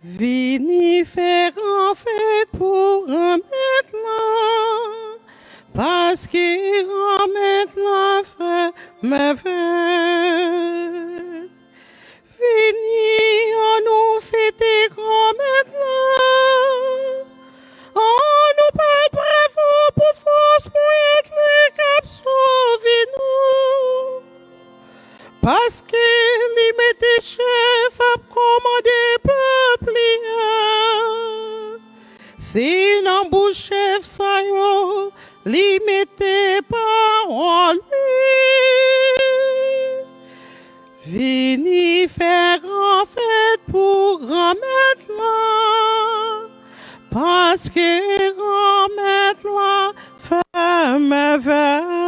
Vini faire en fête pour remettre là, parce qu'il remettre la fête merveille. Vini, on nous fêter remettre là, on nous parle bravo pour force pour être les cap sauver nous. Parce qu'il mettait chef à commander peuple. Si l'embouche chef ça yo, li mettait parole. Vini faire en fête pour remettre là. Parce que remettre la femme veille.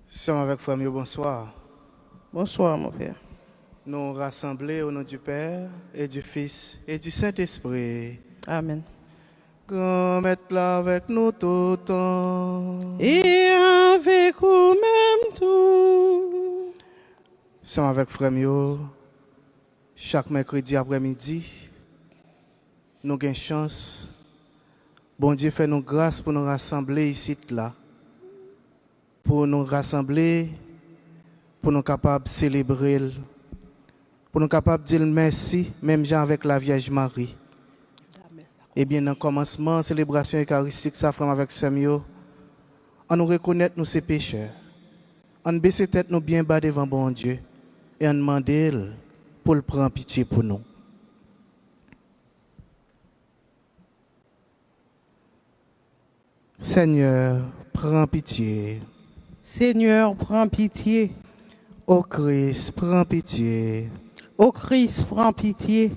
Sommes avec famille, bonsoir. Bonsoir, mon père. Nous rassemblés au nom du Père et du Fils et du Saint-Esprit. Amen. Grand mettre là avec nous tout le temps. Et avec vous-même tout. Sommes avec famille, chaque mercredi après-midi, nous avons chance. Bon Dieu fait nous grâce pour nous rassembler ici là. Pour nous rassembler, pour nous capables de célébrer, pour nous capables de dire merci, même gens avec la Vierge Marie. Eh bien, dans le commencement, célébration eucharistique, ça frère avec Samuel, on nous reconnaît nous ces pécheurs. On baisse tête nous bien bas devant bon Dieu et on demande pour le prendre pitié pour nous. Seigneur, prends pitié. Seigneur, prends pitié. Ô Christ, prends pitié. Ô Christ, prends pitié.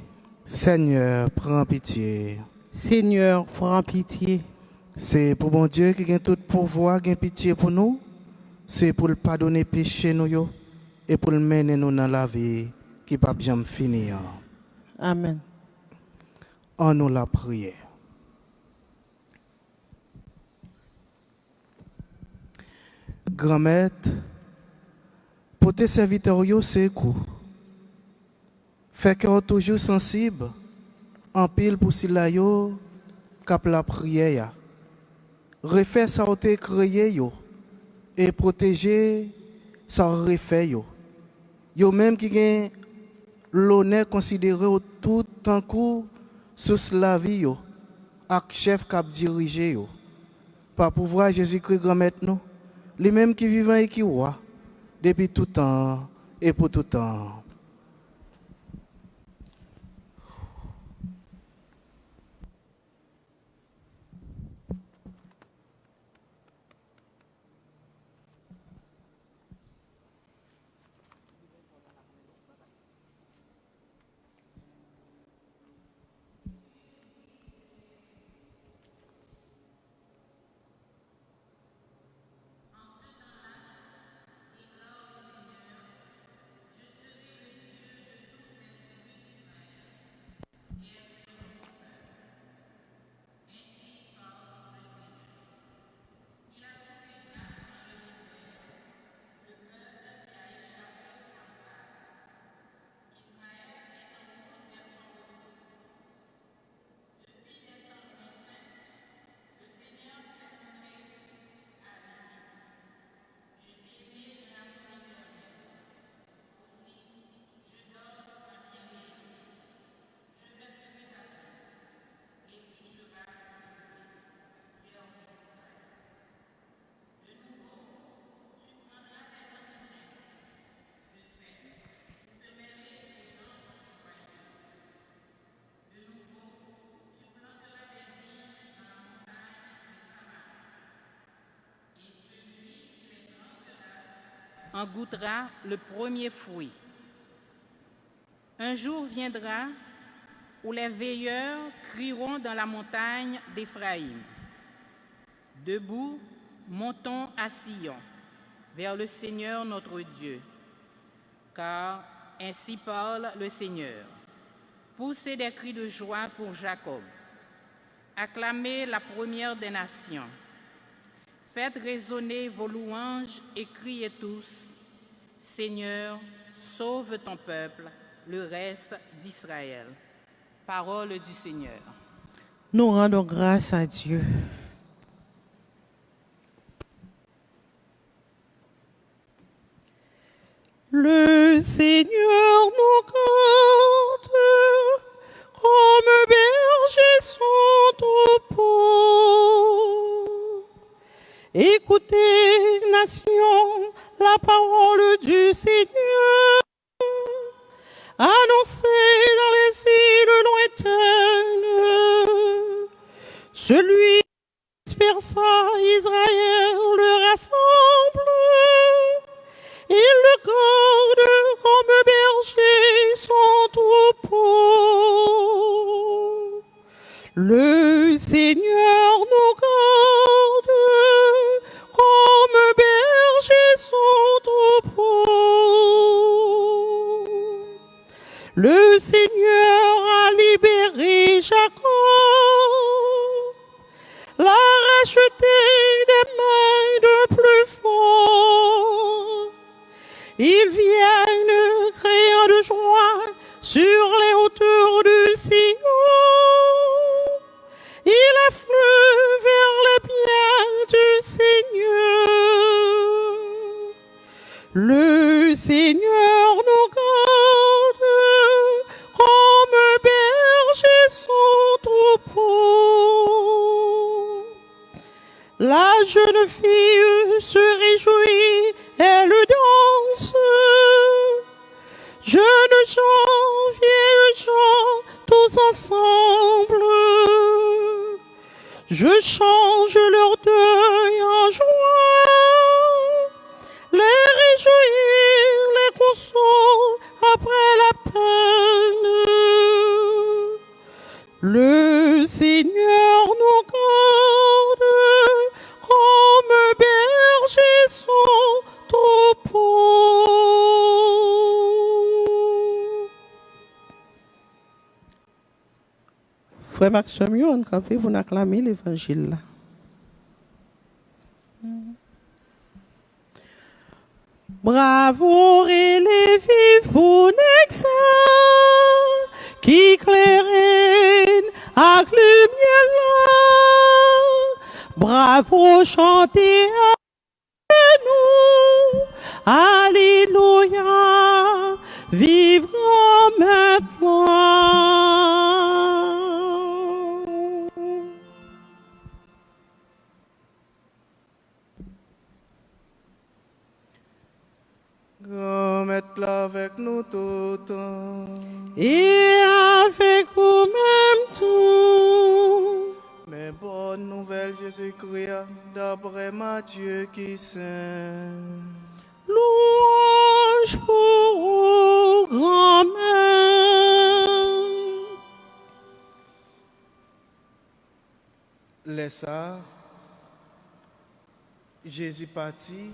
Seigneur, prends pitié. Seigneur, prends pitié. C'est pour bon Dieu qui a tout pouvoir, qui a pitié pour nous. C'est pour le pardonner péché nous yo, et pour le mener nous dans la vie qui ne peut jamais finir. Amen. En nous la prière. Grand maître, pour tes serviteurs, c'est quoi? Fait qu'on toujours sensible, en pile pour cela yo, cap la prière. Refait ça te créé yo, et protéger ça refait yo. Yo même qui gagne l'honneur considéré tout en coup sous la vie yo, ak chef cap dirigé yo. Par pouvoir Jésus-Christ grand maître nous, les mêmes qui vivent et qui roi depuis tout temps et pour tout temps. en goûtera le premier fruit. Un jour viendra où les veilleurs crieront dans la montagne d'Éphraïm. Debout, montons à Sion, vers le Seigneur notre Dieu. Car ainsi parle le Seigneur. Poussez des cris de joie pour Jacob. Acclamez la première des nations. Faites résonner vos louanges et criez tous. Seigneur, sauve ton peuple, le reste d'Israël. Parole du Seigneur. Nous rendons grâce à Dieu. Le Seigneur nous garde comme berger son troupeau. Écoutez, nation, la parole du Seigneur. Annoncez dans les îles lointaines. Celui qui dispersa Israël le rassemble. Il le garde comme berger son troupeau. Le Seigneur nous garde comme berger son troupeau. Le Seigneur a libéré Jacob, l'a racheté des mains de plus forts. Ils viennent criant de joie sur les hauteurs du Sion. Il afflue vers les biens du Seigneur. Le Seigneur nous garde comme berger son troupeau. La jeune fille se réjouit, elle danse. Jeunes gens, vieux gens, tous ensemble. Je change leur deuil en joie, les réjouir, les console après la peine. Le Seigneur nous garde comme berger son troupeau. Frère Maxime, on campé pour acclamer l'évangile. Bravo et les vifs pour Nexa qui clairent avec lumière là. Bravo chanter à nous. Alléluia, vivra maintenant. Grand-mère là avec nous tout le temps. Et avec vous-même tout. Mais bonne nouvelle Jésus-Christ, d'après Matthieu qui saint. Louange pour vous, grand-mère. Laisse ça, Jésus parti,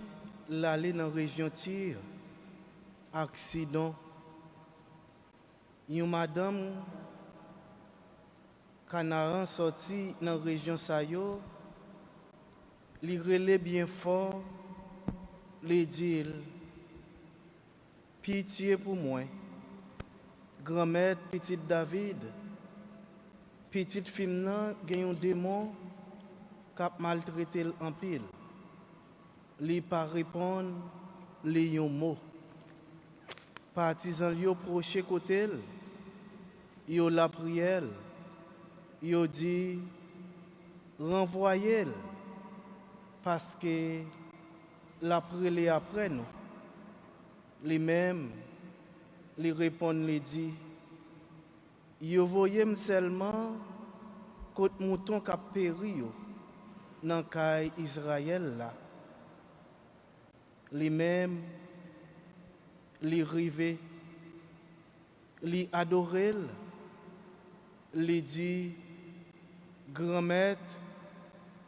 l'aller dans la région Tyr. Accident. Une madame Canaran sorti dans la région Sayo, li relè bien fort, li dit pitié pour moi, grand-mère petit David, petite fille nan gen un démon k'ap maltraité en pile. Li pas répondre, li yon mot. Partisan yo proche côté, yo la prière, yo dit renvoyez parce que la prière après nous. Les mêmes, les répondent, les dit, yo voyez seulement côté mouton qui a péri dans caille Israël là. Les mêmes, les rivés, les adorer, les dit, grand-mère,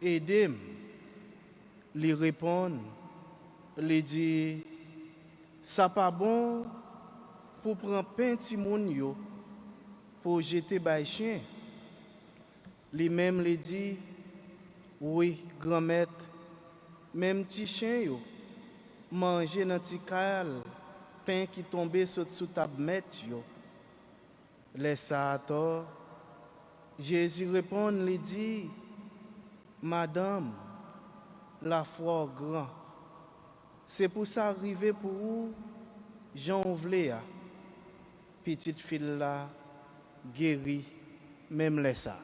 aidez-moi. Les répondent, les dit, ça pas bon pour prendre pain timoun yo, pour jeter bay chien. Les mêmes les dit, oui, grand-mère, même petit chien yo, manger dans ti kal, pain qui tombait sous table mettre yo. Laisse ça à tort. Jésus répond, lui dit, Madame, la foi grand. C'est pour ça arriver pour vous, Jean Ouvléa, petite fille là, guérie, même laisse ça.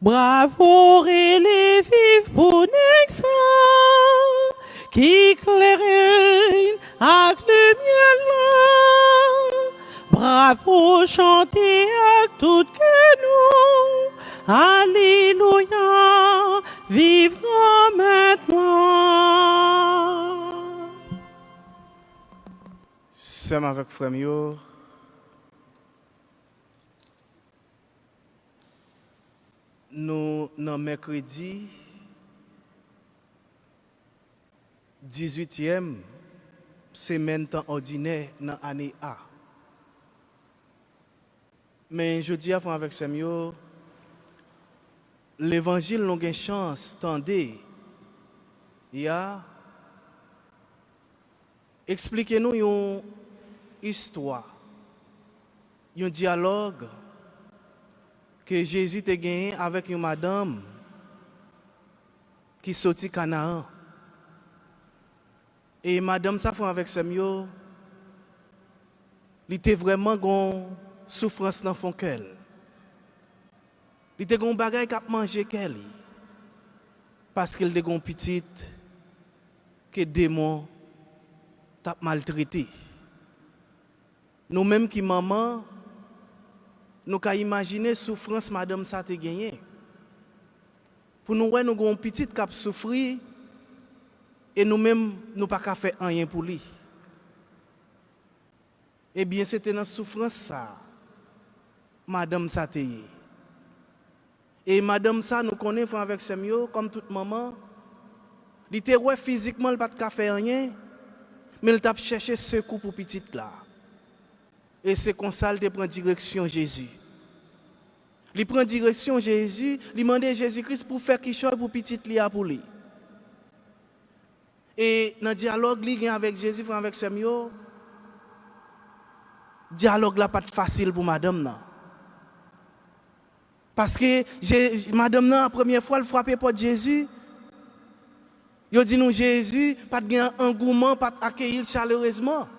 Bravo, les vives pour Nexa, qui éclaire avec lumière là. Bravo, chantez avec tout que nous. Alléluia, vivra maintenant. Sommes avec frère Mio. Nous, dans mercredi 18e semaine temps ordinaire dans l'année A. Mais je dis avec Samuel, l'évangile n'a pas chance, tendez. Expliquez-nous une histoire, un dialogue que Jésus a gagné avec une madame qui sortit Canaan. Et madame, ça fait avec Samuel, il était vraiment une souffrance dans son cœur. Il était un bagage qui a mangé qu'elle. Parce qu'il était un petit que démon t'a maltraité. Nous-mêmes qui maman, nous avons imaginé la souffrance madame ça a gagné. Pour nous, nous avons un petit qui a souffert et nous-mêmes, nous n'avons pas fait rien pour lui. Eh bien, c'était dans la souffrance ça, madame ça a été. Et madame ça, nous connaissons avec Samuel, comme toute maman, il était physiquement, il n'a pas fait rien, mais il a cherché secours pour petite là. Et c'est comme ça qu'il prend direction Jésus. Il prend direction Jésus, il demande à Jésus-Christ pour faire quelque chose pour petite là pour lui. Et dans le dialogue avec Jésus, avec Samuel, le dialogue là pas facile pour madame là. Parce que madame là, la première fois, elle frappait pour Jésus. Il dit nous Jésus, pas de engouement, pas d'accueillir chaleureusement.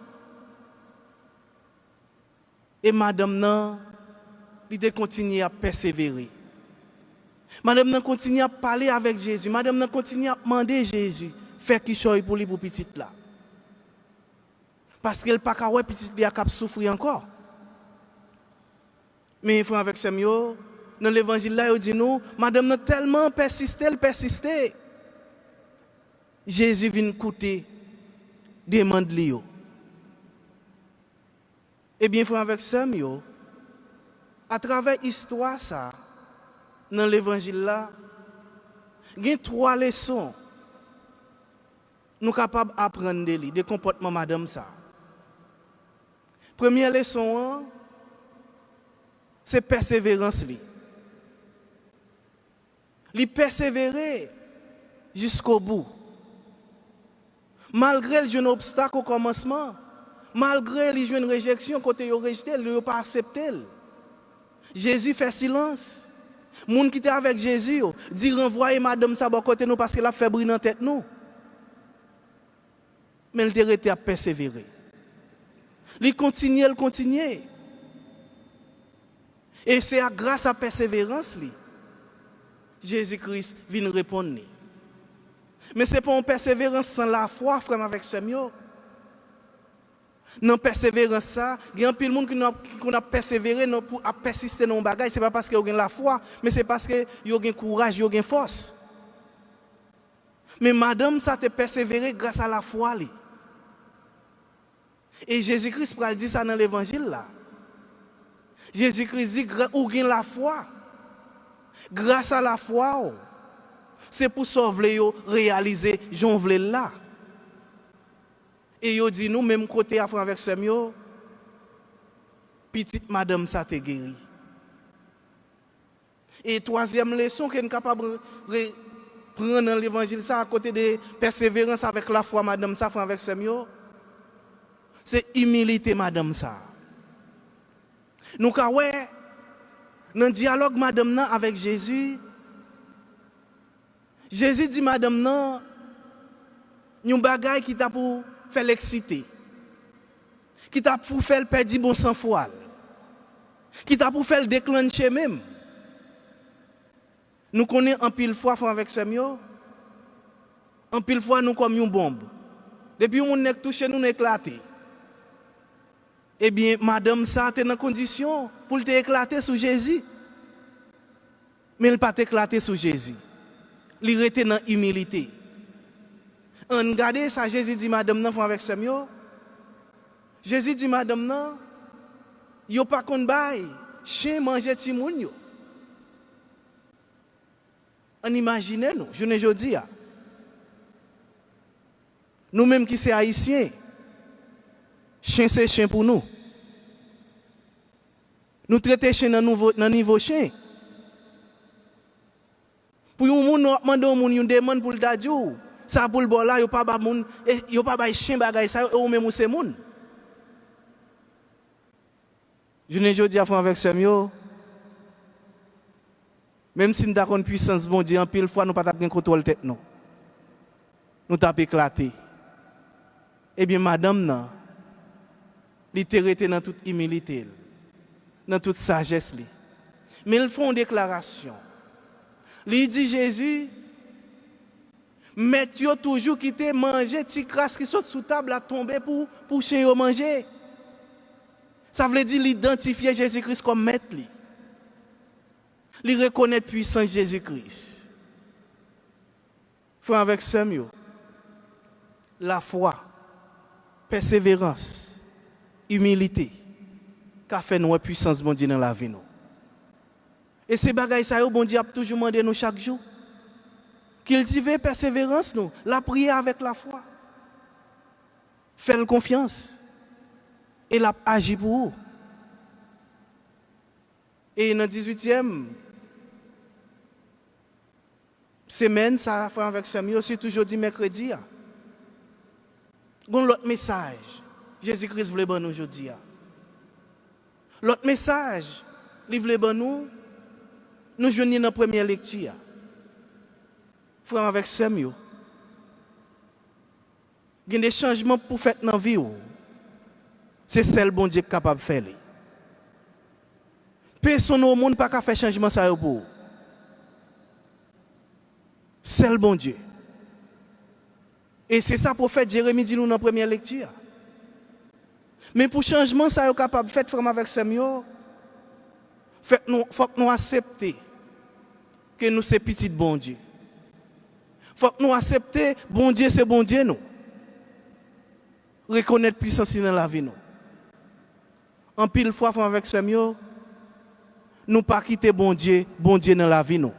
Et madame nan, il continue à persévérer. Madame nan continue à parler avec Jésus. Madame nan continue à demander Jésus, faire quelque chose pour lui pour petite là. Parce qu'elle pas qu'à petite là qui souffrir encore. Mais il faut avec Samuel, dans l'évangile là, il dit nous, madame nan tellement persisté. Jésus vient écouter, demande lui. Eh bien, frère avec Samuel, à travers l'histoire, ça, dans l'évangile là, il y a 3 leçons nous sommes capables d'apprendre des comportements de madame ça. Première leçon, c'est persévérance. Il persévérer jusqu'au bout. Malgré le jeune obstacle au commencement, malgré les jeunes réjections, côté yo rejeté, il n'a pas accepté. Jésus fait silence. Les gens qui étaient avec Jésus dit renvoyer madame ça côté nous parce qu'elle a fait briller dans tête nous. Mais il était resté à persévérer. Il continue. Et c'est grâce à la persévérance Jésus-Christ vient répondre. Mais ce n'est pas une persévérance sans la foi, frère avec Samuel. Dans la persévérance, il y a un peu de monde qui a persévéré, a persisté dans le bagage. Ce n'est pas parce qu'il y a la foi, mais c'est parce qu'il y a courage, il y a force. Mais madame, ça a persévéré grâce à la foi. Et Jésus-Christ dit ça dans l'évangile là. Jésus-Christ dit, ou gain la foi. Grâce à la foi, c'est pour sauver, réaliser, j'en voulais là. Et il dit, nous, même côté avec Samuel, petite madame, ça te guéri. Et troisième leçon que nous sommes capables de prendre l'évangile ça à côté de persévérance avec la foi, madame ça, avec Samuel. C'est humilité, madame ça. Nous, dans le dialogue, madame, avec Jésus, Jésus dit, madame, non, il y a un bagage qui t'a pour faire l'exciter, qui t'a pour faire perdre bon sang foi, qui t'a pour faire le déclencher même. Nous connaissons en pile fois avec Samuel, en pile fois nous comme une bombe. Depuis on est touché, nous éclaté. Eh bien, madame, ça, t'es dans condition pour t'éclater sous Jésus. Mais il n'a pas éclaté sous Jésus. Il était dans l'humilité. On regarde ça, Jésus dit, madame, non, avec Samuel. Jésus dit, madame, non, yo pas qu'on bail, chien manger timoun yo. On imagine nous, je ne dis pas. Nous-mêmes qui sommes haïtiens, chien c'est chien pour nous. Nous traitons chien dans le niveau chien. Pour un monde, nous demandons pour le dadjou, ça pour le bon là, il n'y a pas de chien bagay ça, ou même c'est moun. Je ne dis pas avec Samuel, même si nous avons une puissance, bon Dieu, en pile fois, nous ne pouvons pas contrôler tête non. Nous avons éclaté. Eh bien, madame, non, elle était dans toute humilité, dans toute sagesse. Mais ils font une déclaration. Il dit Jésus, mais tu as toujours quitté manger, tu crasse qui saute sous table à tomber pour chien manger. Ça veut dire l'identifier Jésus-Christ comme maître. Il reconnaît puissance Jésus-Christ. Frère avec Samuel, la foi, persévérance, humilité, qu'a fait nous puissance bon Dieu dans la vie nous. Et ces bagailles ça bon Dieu a toujours demandé nous chaque jour. Cultiver persévérance nous, la prière avec la foi. Faire confiance et la agir pour vous. Et dans la 18e semaine, ça fait avec Samuel, c'est toujours dit mercredi. L'autre message, Jésus-Christ voulait bon aujourd'hui. L'autre message, il voulait bon nous joignons dans la première lecture. Frère avec Samuel. Il y a des changements pour faire dans la vie. C'est celle bon Dieu capable de faire. Personne au monde n'a pas faire changement ça pour vous. Seul bon Dieu. Et c'est ça pour faire Jérémie dit nous dans la première lecture. Mais pour changement ça est capable de faire frère avec Samuel, il faut que nous acceptions que nous sommes petits bon Dieu. Il faut que nous acceptions bon Dieu c'est bon Dieu nous. Reconnaître puissance dans la vie nous. En pile fois avec Samuel, nous pas quitter bon Dieu dans la vie nous.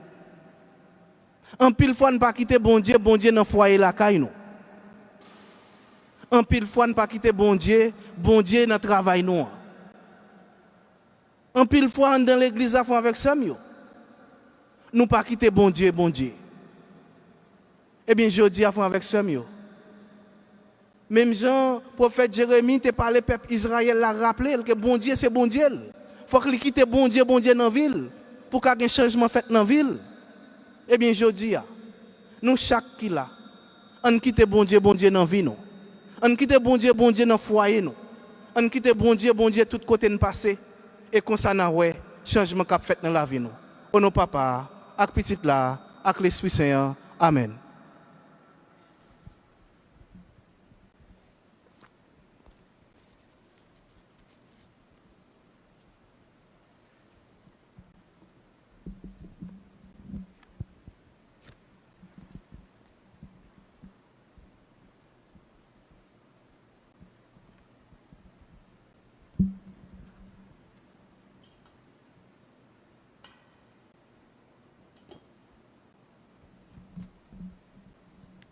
En pile fois nous pas quitter bon Dieu dans le foyer la caille nous. En pile fois nous pas quitter bon Dieu dans le travail nous. En pile fois dans l'église avec Samuel, nous pas quitter bon Dieu. Eh bien je dis avec Samuel. Même Jean, prophète Jérémie, te parlé peuple Israël l'a rappelé que bon Dieu c'est bon Dieu. Faut qu'il quitte bon Dieu dans la ville pour qu'il y ait un changement fait dans la ville. Eh bien je dis nous chaque qui là, on quitte bon Dieu dans la vie nous. On quitte bon Dieu dans le foyer nous. On quitte bon Dieu tout côté nous passer et comme ça n'a ouais changement qu'a fait dans la vie nous. Au nom papa, avec petit là, avec l'Esprit Saint. Amen.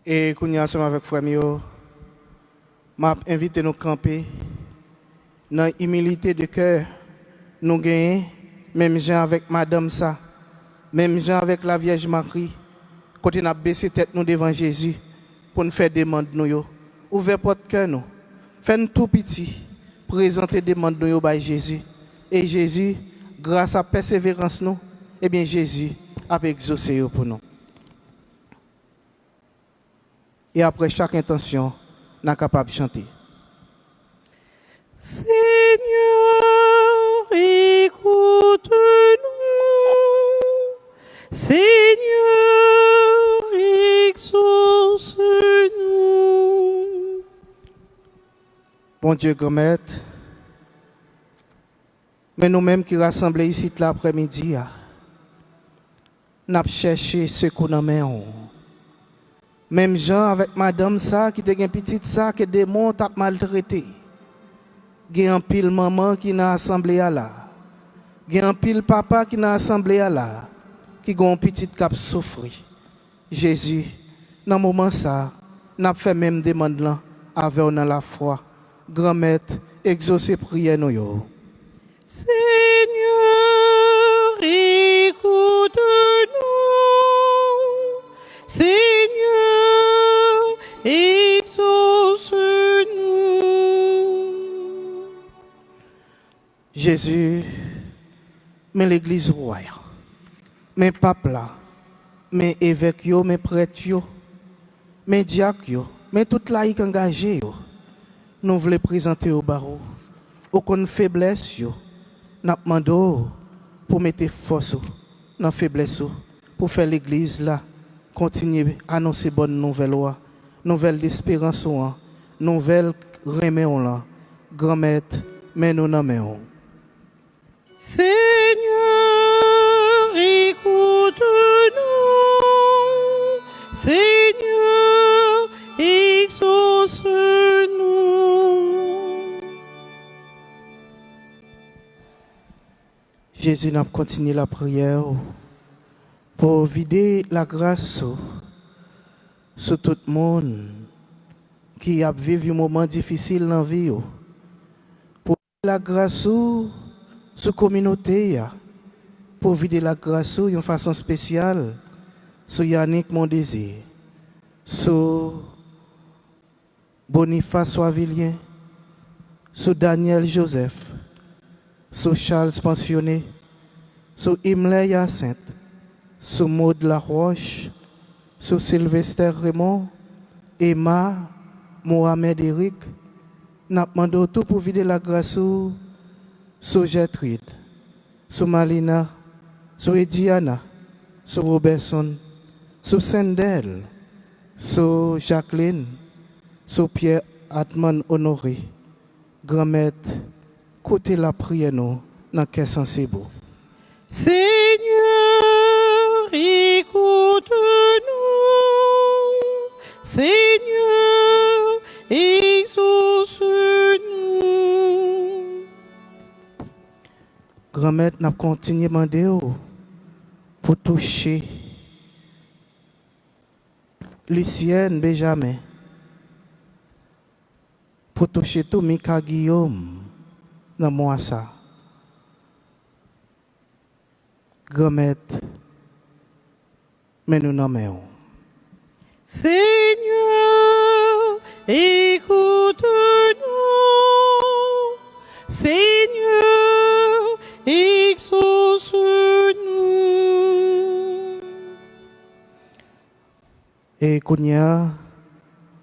Et qu'on y a ensemble avec frère Mio, m'a invité nous camper dans l'humilité de cœur, nous gagnons, même gens avec madame ça, même gens avec la Vierge Marie, Quand on a baissé tête nous devant Jésus pour nous faire demande nous yo. Ouvert porte cœur nous. Fais-nous tout petit. Présenter demande nous yo by Jésus. Et Jésus, grâce à persévérance nous, eh bien Jésus a exaucé yo pour nous. Et après chaque intention, nous sommes capables de chanter. Seigneur, écoute-nous. Seigneur, exauce-nous. Bon Dieu, grand maître, mais nous-mêmes qui rassemblons ici l'après-midi, nous avons cherché ce qu'on a mis. Même Jean avec madame ça, qui était un petit ça, que des démons t'a maltraité. Il y a un pile maman qui n'a assemblé là. Il y a un pile papa qui n'a assemblé là. Qui a un petit cap souffrir. Jésus, dans ce moment ça, n'a fait même demande là, avec dans la foi. Grand maître, exaucez prière nous yo. Seigneur, écoute-nous. Seigneur, exauce-nous. Jésus, mais l'église royale, mes papes là, mes évêques, mes prêtres, mes diacres, mes toute laïcs engagés, nous voulons présenter au barreau, aucune faiblesse, nous demandons pour mettre force dans la faiblesse, pour faire l'église là, continuer à annoncer bonne nouvelle, nouvelle d'espérance, nouvelle reméon là, grand maître, mais nous n'aimons. Seigneur, écoute-nous. Seigneur, exauce-nous. Jésus n'a pas continué la prière pour vider la grâce sur tout le monde qui a vécu un moment difficile dans la vie. Pour vider la grâce sur la communauté. Pour vider la grâce d'une façon spéciale sur Yannick Mondésir, sur Boniface Soivillien, sur Daniel Joseph, sur Charles Pensionné, sur Imlay Hyacinthe, sur Maud Laroche, sur Sylvester Raymond, Emma, Mohamed Eric. Nous demandons tout pour vider la grâce sur Gertrude, sur Malina, sur Ediana, sur Robertson, sur Sendel, sur Jacqueline, sur Pierre Atman Honoré. Grand maître, côté la prière nous dans quel sens c'est beau. Seigneur, écoute-nous. Seigneur, exauce-nous. Grand maître, nous continuons à demander pour toucher Lucienne Benjamin, pour toucher tout Mika Guillaume dans moi ça. Grand maître, mais nous nommons. Seigneur, écoute-nous. Seigneur, exauce-nous. Et Kounia,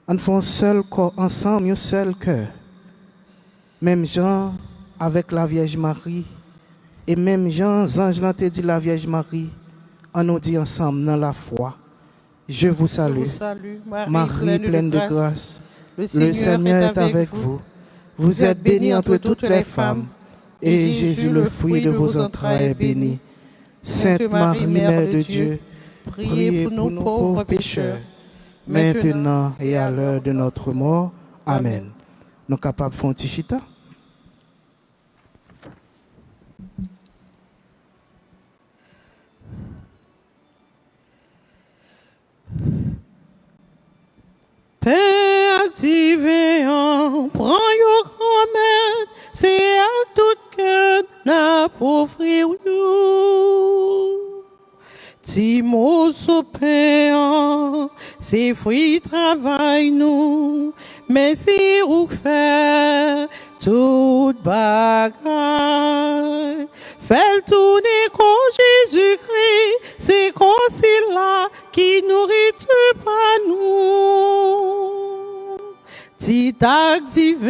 on fait un seul corps ensemble, un seul cœur. Même Jean avec la Vierge Marie. Et même Jean, ange l'a dit la Vierge Marie, on nous dit ensemble dans la foi. Je vous salue, Marie pleine de grâce. Le Seigneur est avec vous. Vous êtes bénie entre toutes les femmes. Et Jésus, le fruit de vos entrailles, est béni. Sainte Marie, Mère de Dieu, priez pour nous pauvres pécheurs, maintenant et à l'heure de notre mort. Amen. Nous sommes capables de faire un petit chita? Père divin, prends your grand-mère, c'est à tout cœur n'a pour offrir nous. Si mots pain, c'est fruits travail nous, mais si ou fait toute bagaille. Fais tourner quand Jésus-Christ, c'est comme là qui nourrit pas nous. Si t'actives,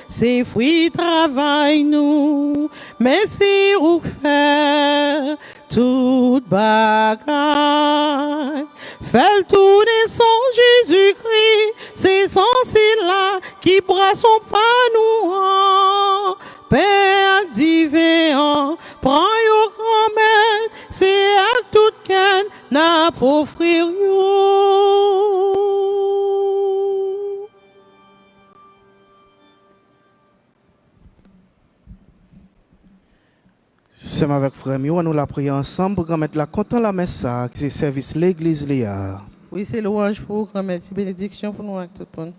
c'est fruits travail nous, mais si ou fait toute bagaille. Fais tourner sans Jésus-Christ, c'est sans là qui bras son pas nous. Père divin, prends yo grand-mère, c'est à tout qu'un n'a pour offrir yo. Sommes avec frère Mio, nous la prions ensemble pour mettre la content la messe ça, qui c'est service l'église Léa. Oui, c'est louange pour remettre bénédiction pour nous avec tout le monde.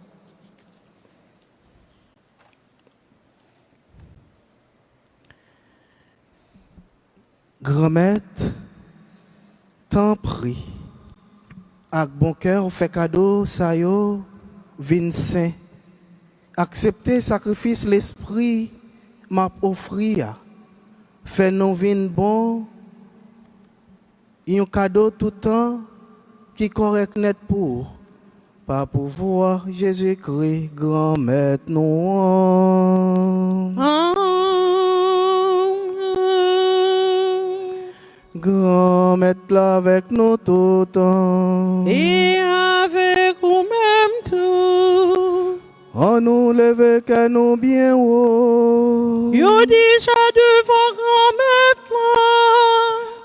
Grand-mère, t'en prie. Avec bon cœur, on fait cadeau, ça yo, vin saint. Acceptez sacrifice l'esprit, m'a offrir. Fait non vin bon, un cadeau tout le temps qui correct net pour. Par pouvoir Jésus-Christ, grand-mère nous. Grand-mère là avec nous tout le temps. Et avec vous-même tout. On nous lève qu'à nous bien haut. Yo déjà devant grand-mère là.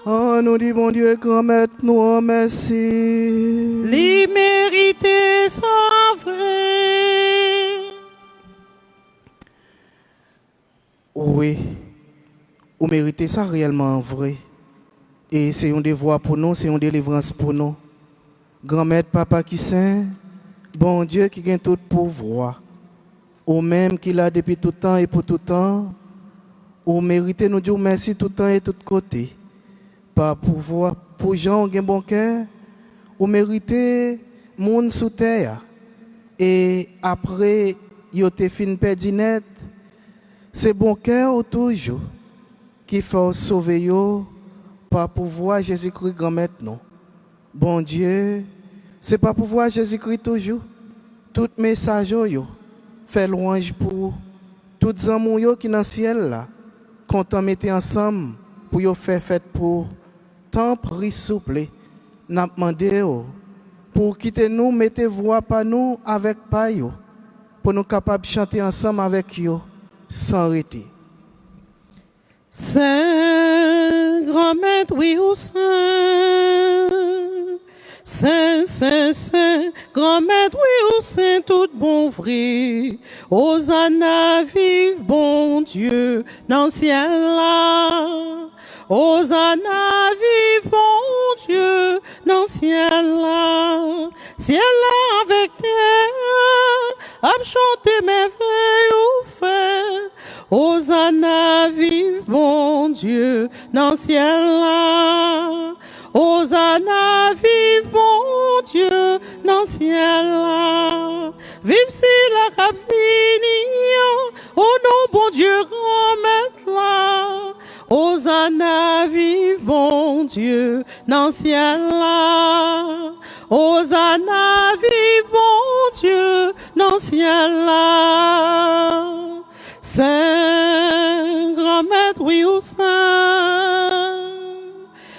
On nous dit bon Dieu, grand-mère nous remercie. Les mérités sont vrais. Oui, vous méritez ça réellement vrai. Et c'est un devoir pour nous, c'est une délivrance pour nous. Grand-mère, papa qui saint, bon Dieu qui gagne tout pouvoir. Ou même qui l'a depuis tout temps et pour tout temps. Ou méritez nous dire merci tout temps et tout côté. Par pouvoir, pour gens qui ont bon cœur, ou méritez monde sous terre. Et après, yo te fin perdu net, c'est bon cœur toujours qui fait sauver yo par pouvoir Jésus-Christ grand maintenant. Bon Dieu, c'est par pouvoir Jésus-Christ toujours. Tout message yo fait louange pour toutes les amours qui dans le ciel là, content mettre ensemble pour yo faire fête pour tant pris souple. N'a demandé pour quitter nous, mettez voix par nous avec pas yo, pour nous capables de chanter ensemble avec yo sans arrêter. Saint, grand-mère, oui ou saint. Saint, saint, saint, grand-mère, oui ou saint, tout bon vrai. Hosanna, vive bon Dieu, dans le ciel là. Hosanna, vive bon Dieu, dans le ciel là. Ciel là avec terre, à chanter merveilles ou fait. Hosanna, vive bon Dieu, dans le ciel là. Hosanna, vive bon Dieu, dans le ciel là. Vive si la cap fini, au nom bon Dieu, grand-mère là. Hosanna, vive bon Dieu, dans le ciel là. Hosanna, vive bon Dieu, dans le ciel là. Saint, grand-mère, oui ou saint.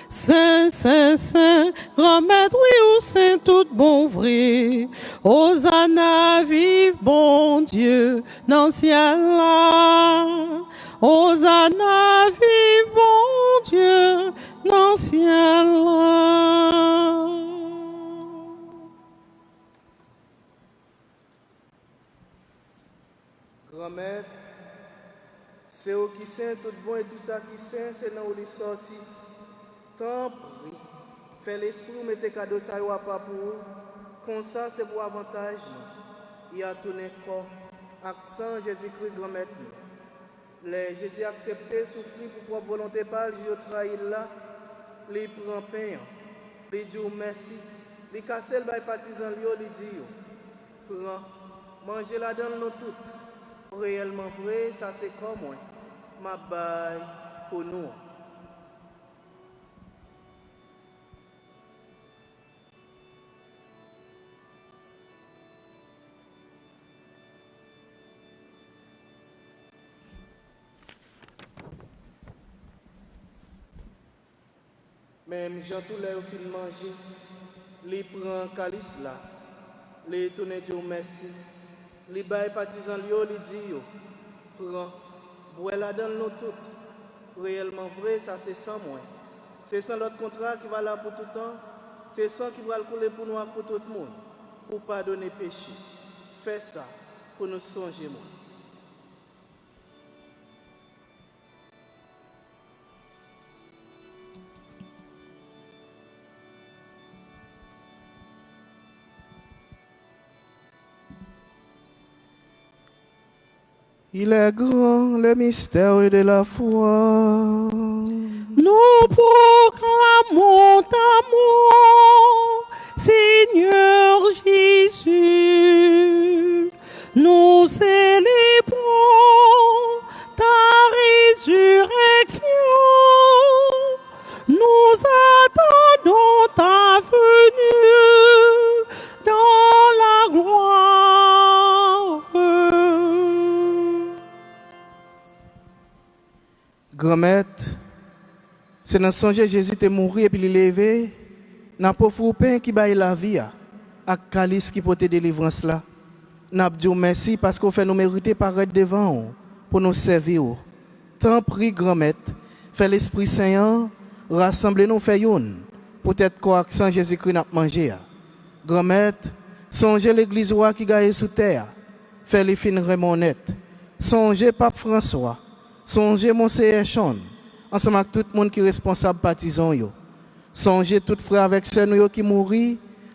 Saint, saint, saint, grand-mère, oui ou saint, tout bon vrai. Hosanna, vive bon Dieu, dans le ciel là. Hosanna, vive bon Dieu, dans le ciel là. Grand-mère, c'est eux qui saint, tout bon et tout ça qui saint, c'est là où les sortis. Tant pis, fais l'esprit ou mettez cadeau ça ou pas pour comme ça c'est pour avantage. Il y a tourné corps, accent Jésus-Christ grand-mère. Les Jésus accepté, souffrir pour propre volonté par le trahi là. li prend pain, li dit merci, li casse le bail partisan li dit yo. Prends, mangez la dans nous toutes. Réellement vrai, ça c'est comme moi. Ma baille pour nous. Même Jean tout l'air fin manger, li prend calice là, li tourne Dieu merci, li bail partisan li dit yo, prend, bois la dans nous toutes. Réellement vrai, ça c'est sans moi. C'est sans l'autre contrat qui va là pour tout le temps, c'est sans qui va le couler pour nous pour tout le monde, pour pardonner péché. Fais ça pour nous songer moi. Il est grand le mystère de la foi. Nous proclamons ta mort, Seigneur Jésus. Nous célébrons ta résurrection. Nous attendons ta venue dans la gloire. Grand-mère, c'est dans songe Jésus est mort et puis il est levé. N'a pas fou pain qui baille la vie à calice qui porte délivrance là. N'a dit merci parce qu'on fait nous mériter paraître devant pour nous servir. Tant prie grand-mère, fait l'Esprit Saint, rassemblez nous fait une. Peut-être quoi sans Jésus-Christ n'a mangé. Grand-mère, songez l'église roi qui gagne sous terre. Fait les fins remonnettes. Songez Pape François. Songez Monseigneur Chon, ensemble avec tout le monde qui est responsable partisan. Songez tout frère avec ceux qui mourent,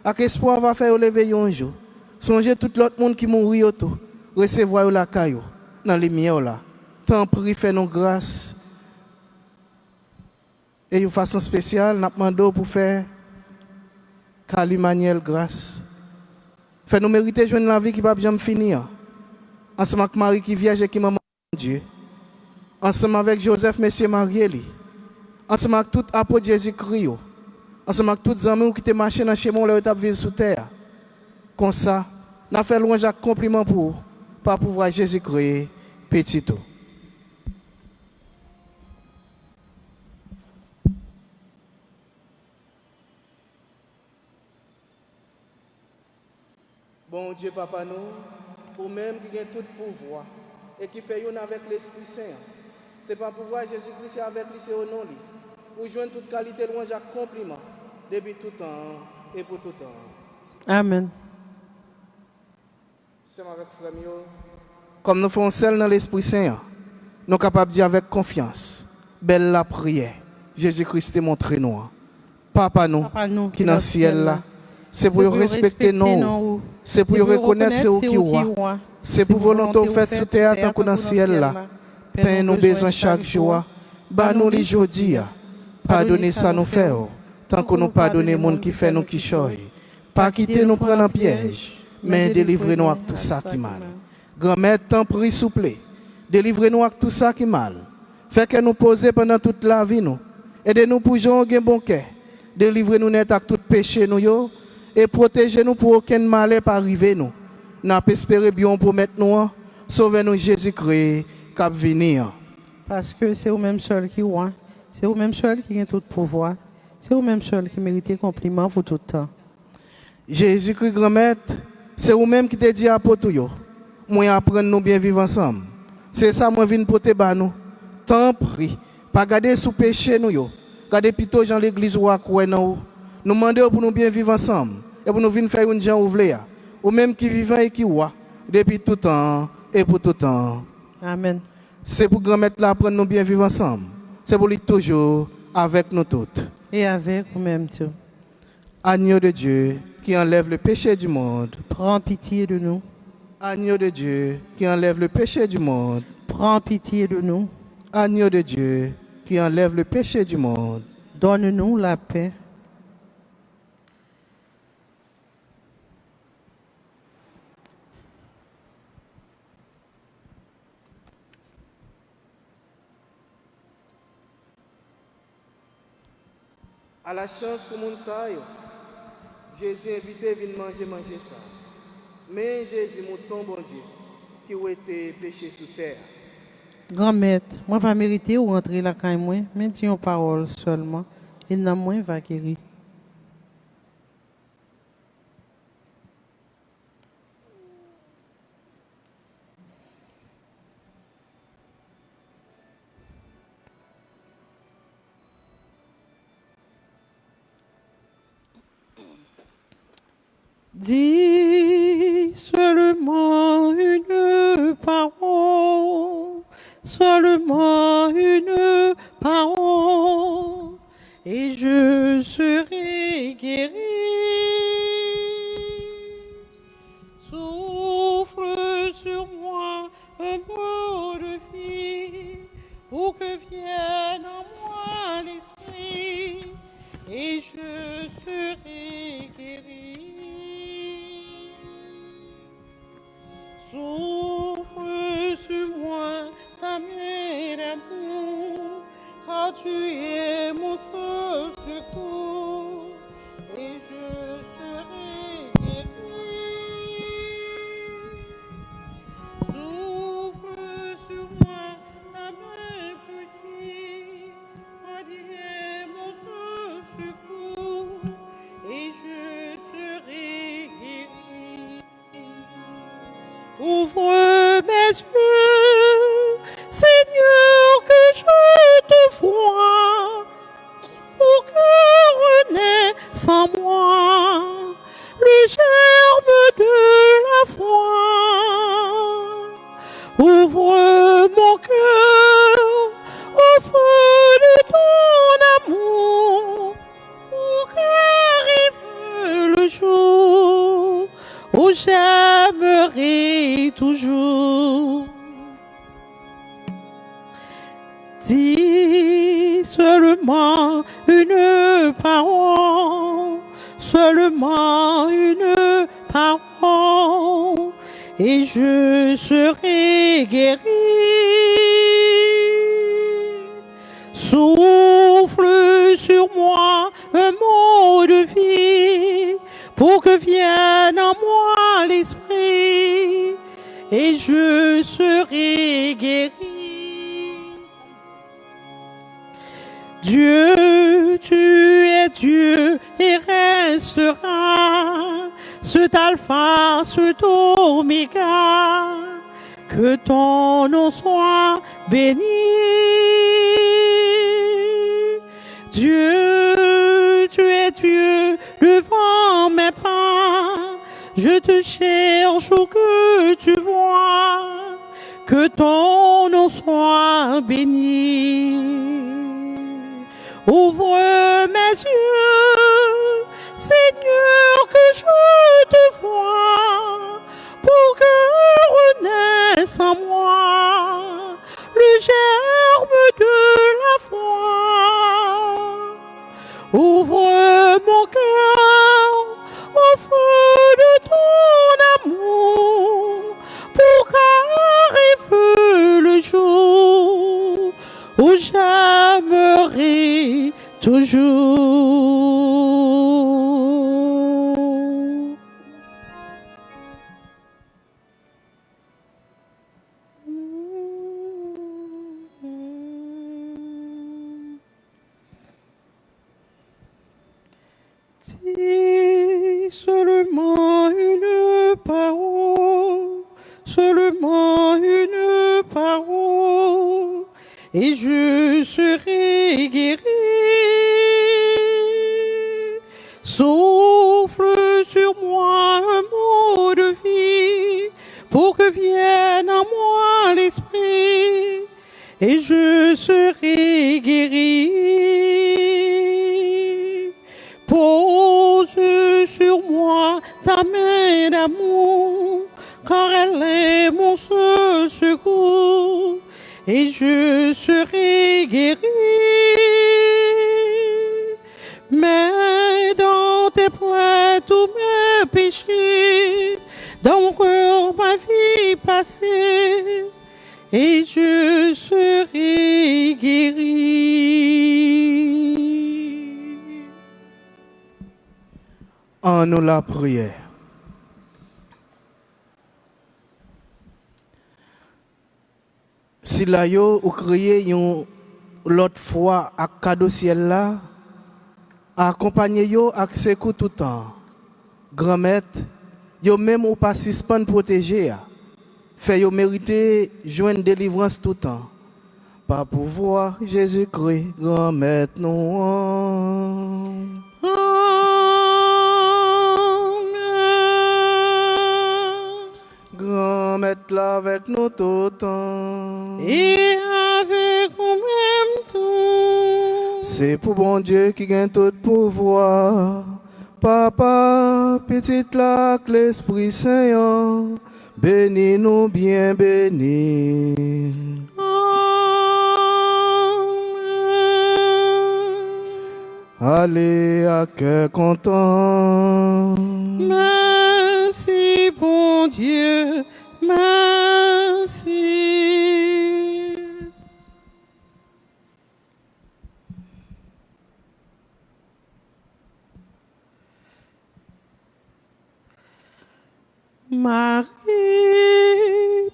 avec espoir va faire lever un jour. Songez tout l'autre monde qui mourut, recevoir la caillou dans les lumière là. Tant prie, fait nos grâces. Et de façon spéciale, nous demandons pour faire Kali Manuel grâce. Fait nous mériter de la vie qui ne va jamais finir. Ensemble avec Marie qui vierge et qui maman Dieu. Ensemble avec Joseph, Monsieur Marieli, ensemble avec tout apôtre Jésus-Christ, ensemble avec tous les amis qui étaient marchés dans chez moi, leur étape vivre sous terre. Comme ça, nous avons fait loin un compliment pour pouvoir Jésus-Christ, petit tout. Bon Dieu, Papa, nous, ou même qui a tout pouvoir et qui fait une avec l'Esprit Saint. C'est pas pouvoir Jésus-Christ, c'est avec lui, c'est au nom de lui. Pour joindre toute qualité, loin Jacques compliment, depuis tout temps et pour tout temps. Amen. C'est avec frère Mio. Comme nous faisons seul dans l'Esprit Saint, nous sommes capables de dire avec confiance, belle la prière, Jésus-Christ est montré nous. Papa nous, qui est dans le ciel là, c'est pour respecter nous, c'est pour reconnaître ce qui est. C'est pour volonté faite sous terre tant que dans le ciel là. Pain nous besoin chaque jour. Bah nous les jours-ci. Pardonnez ça nous faire. Tant que nous pardonnons les gens qui fait nous qui choy. Pas quitter nous prendre en piège. Mais délivrez-nous avec tout ça qui mal. Grand-mère, tant prie souple. Délivrez-nous avec tout ça qui mal. Fait que nous poser pendant toute la vie nous. Aidez-nous pour jouer un bon cœur. Délivrez-nous net avec tout péché nous yo. Et protégez-nous pour aucun mal pas arriver nous. Nous espérons bien pour mettre nous. Sauvez-nous Jésus-Christ. Cap venir. Parce que c'est vous-même seul qui roi, c'est vous-même seul qui a tout pouvoir, c'est vous-même seul qui mérite compliment pour tout le temps. Jésus-Christ grand-mère, c'est vous-même qui te dit à pour tout. Moi apprendre nous bien vivre ensemble. C'est ça moi viens pour te ba nous. Tant prie, pas garder sous péché nous yo. Garder plutôt dans l'église ou à quoi nous. Nous demander pour nous bien vivre ensemble et pour nous venir faire une gens ouvrir. Ou même qui vivant et qui roi depuis tout temps et pour tout temps. Amen. C'est pour grand-mère là apprendre nous bien vivre ensemble. C'est pour lui toujours avec nous toutes. Et avec vous-même tout. Agneau de Dieu qui enlève le péché du monde. Prends pitié de nous. Agneau de Dieu qui enlève le péché du monde. Prends pitié de nous. Agneau de Dieu qui enlève le péché du monde. Donne-nous la paix. À la chance pour mon ça, Jésus invité à venir manger ça. Mais Jésus, mon ton bon Dieu, qui a été péché sous terre. Grand-mère, moi va mériter ou rentrer la caille moi, mais dis une parole seulement, et non moins va guérir. Dis seulement une parole, seulement une parole, et je serai guéri. Souffle sur moi un mot de vie, pour que vienne en moi l'esprit, et je serai guéri. Souffle sur moi ta main d'amour, car tu es mon seul secours, et je serai guéri. Souffle sur moi ta main petite, car tu es mon seul secours, et je serai guéri. Ouvre mes yeux, Seigneur, que je te vois, pour que renaisse en moi le germe de la foi. Ouvre mon cœur au feu de ton amour, pour qu'arrive le jour où j'aimerai toujours. Dis seulement une parole, seulement une parole, et je serai guéri. Souffle sur moi un mot de vie, pour que vienne en moi l'esprit, et je serai guéri. Dieu, tu es Dieu et resteras, cet alpha, cet oméga, que ton nom soit béni. Dieu, tu es Dieu devant mes pas, je te cherche où que tu vois, que ton nom soit béni. Ouvre mes yeux, Seigneur, que je te vois, pour que renaisse en moi le germe de la foi. Ouvre mon cœur au feu de ton amour, pour qu'arrive le jour où j'aimerai toujours. Dis seulement une parole, seulement une parole, et je serai guéri. Souffle sur moi un mot de vie, pour que vienne en moi l'esprit, et je serai guéri. Pose sur moi ta main d'amour, car elle est mon seul secours, et je serai guéri. mes plaies, tous mes péchés, dans ma vie passée, et je serai guéri. En nous la prière. Si là yo ou crié l'autre fois à cadeau ciel là, accompagner yo avec ses coups tout le temps. Grand-mère, yo même ou pas suspend protéger, fait yo mériter joindre délivrance tout le temps. Par pouvoir Jésus-Christ, grand-mère nous. Grand-mère là avec nous tout le temps. Et avec nous même tout. C'est pour bon Dieu qui gagne tout pouvoir. Papa, petite là, que l'Esprit Saint, bénis nous bien bénis. Allez à cœur content. Merci, bon Dieu, merci. Marie,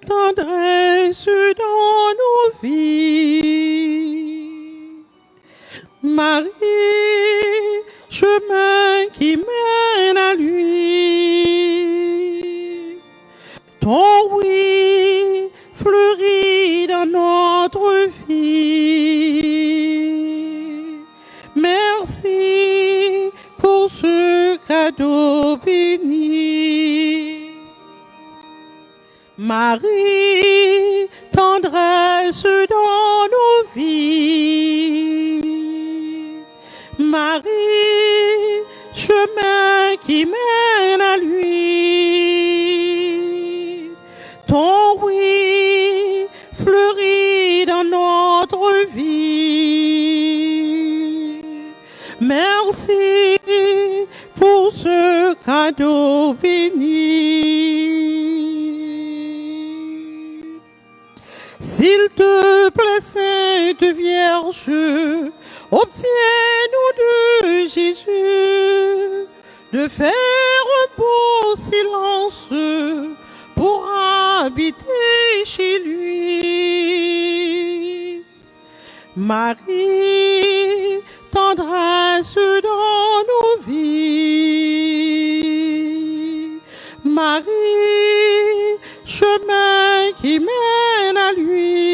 tendresse dans nos vies. Marie, chemin qui mène à lui. Ton oui fleurit dans notre vie. Merci pour ce cadeau béni. Marie, tendresse dans nos vies. Marie, chemin qui mène à lui. Ton oui fleurit dans notre vie. Merci pour ce cadeau béni. S'il te plaît, Sainte Vierge, obtiens-nous de Jésus de faire un beau silence pour habiter chez lui. Marie, tendresse dans nos vies. Marie, chemin qui mène à lui.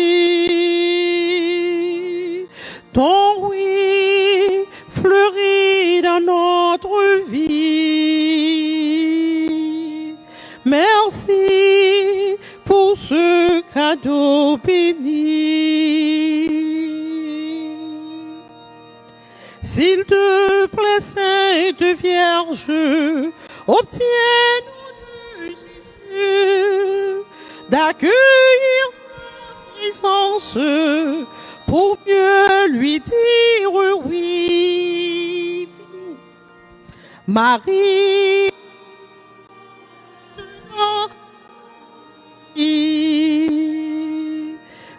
Ton oui fleurit dans notre vie. Merci pour ce cadeau béni. S'il te plaît, Sainte Vierge, obtiens-nous de Jésus d'accueillir sa présence pour mieux lui dire oui. Marie,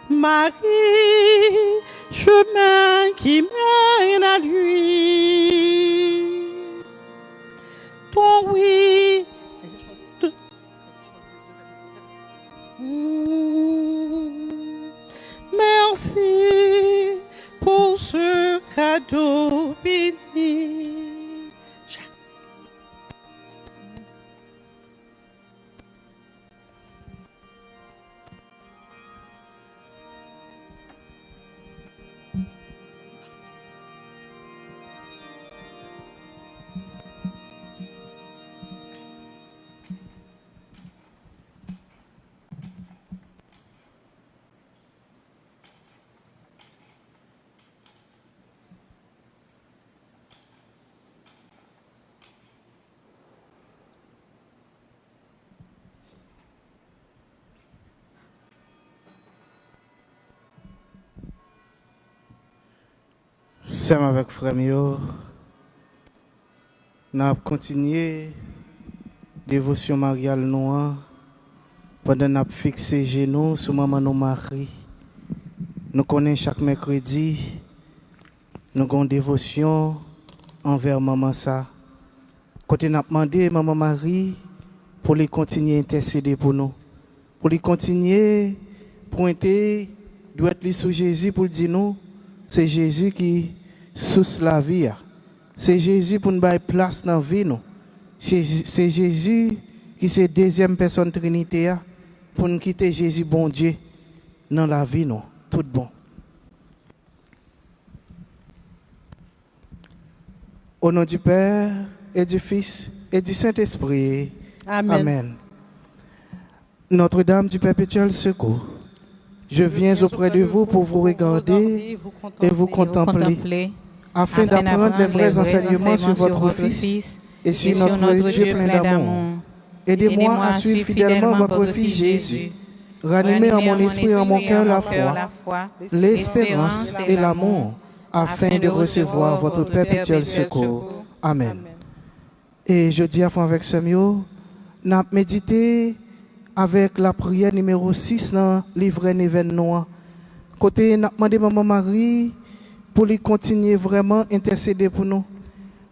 Marie, chemin qui mène à lui. Ton oui. Merci pour ce cadeau béni. Sème avec frère Mio. Nous avons continué dévotion mariale noire pendant que nous avons fixé genoux sur maman nos Marie. Nous connaissons chaque mercredi, nous avons une dévotion envers maman ça. Quand nous avons demandé à maman Marie pour les continuer à intercéder pour nous, pour les continuer à pointer, doit être sur Jésus pour dire nous, c'est Jésus qui source la vie. C'est Jésus pour nous donner place dans la vie. C'est Jésus qui est la deuxième personne Trinité pour nous quitter Jésus, bon Dieu, dans la vie. Tout bon. Au nom du Père et du Fils et du Saint-Esprit. Amen. Amen. Notre-Dame du Perpétuel Secours, je viens auprès de vous pour vous regarder et vous contempler, afin d'apprendre les vrais enseignements sur votre Fils et sur notre Dieu plein d'amour. Aidez-moi à suivre fidèlement votre Fils Jésus. Ranimez en mon esprit et en mon cœur la foi, l'espérance et l'amour, afin de recevoir votre perpétuel secours. Amen. Et je dis avec ce mot, nous avons médité avec la prière numéro 6 dans le livret événement. Côté, nous avons demandé à Maman Marie pour lui continuer vraiment à intercéder pour nous,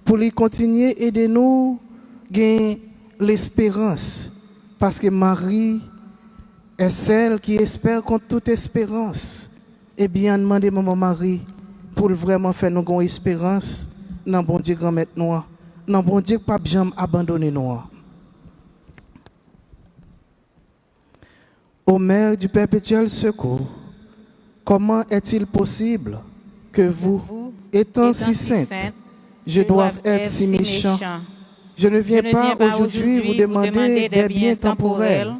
pour lui continuer à aider nous à gagner l'espérance. Parce que Marie est celle qui espère contre toute espérance. Et bien, demandez à Maman Marie pour vraiment faire nous une espérance dans bon Dieu grand maître nous, dans bon Dieu pas jamais abandonner nous. Ô Mère du perpétuel secours, comment est-il possible que vous, étant si sainte, je doive être si méchant? Je ne viens pas aujourd'hui vous demander des biens temporels,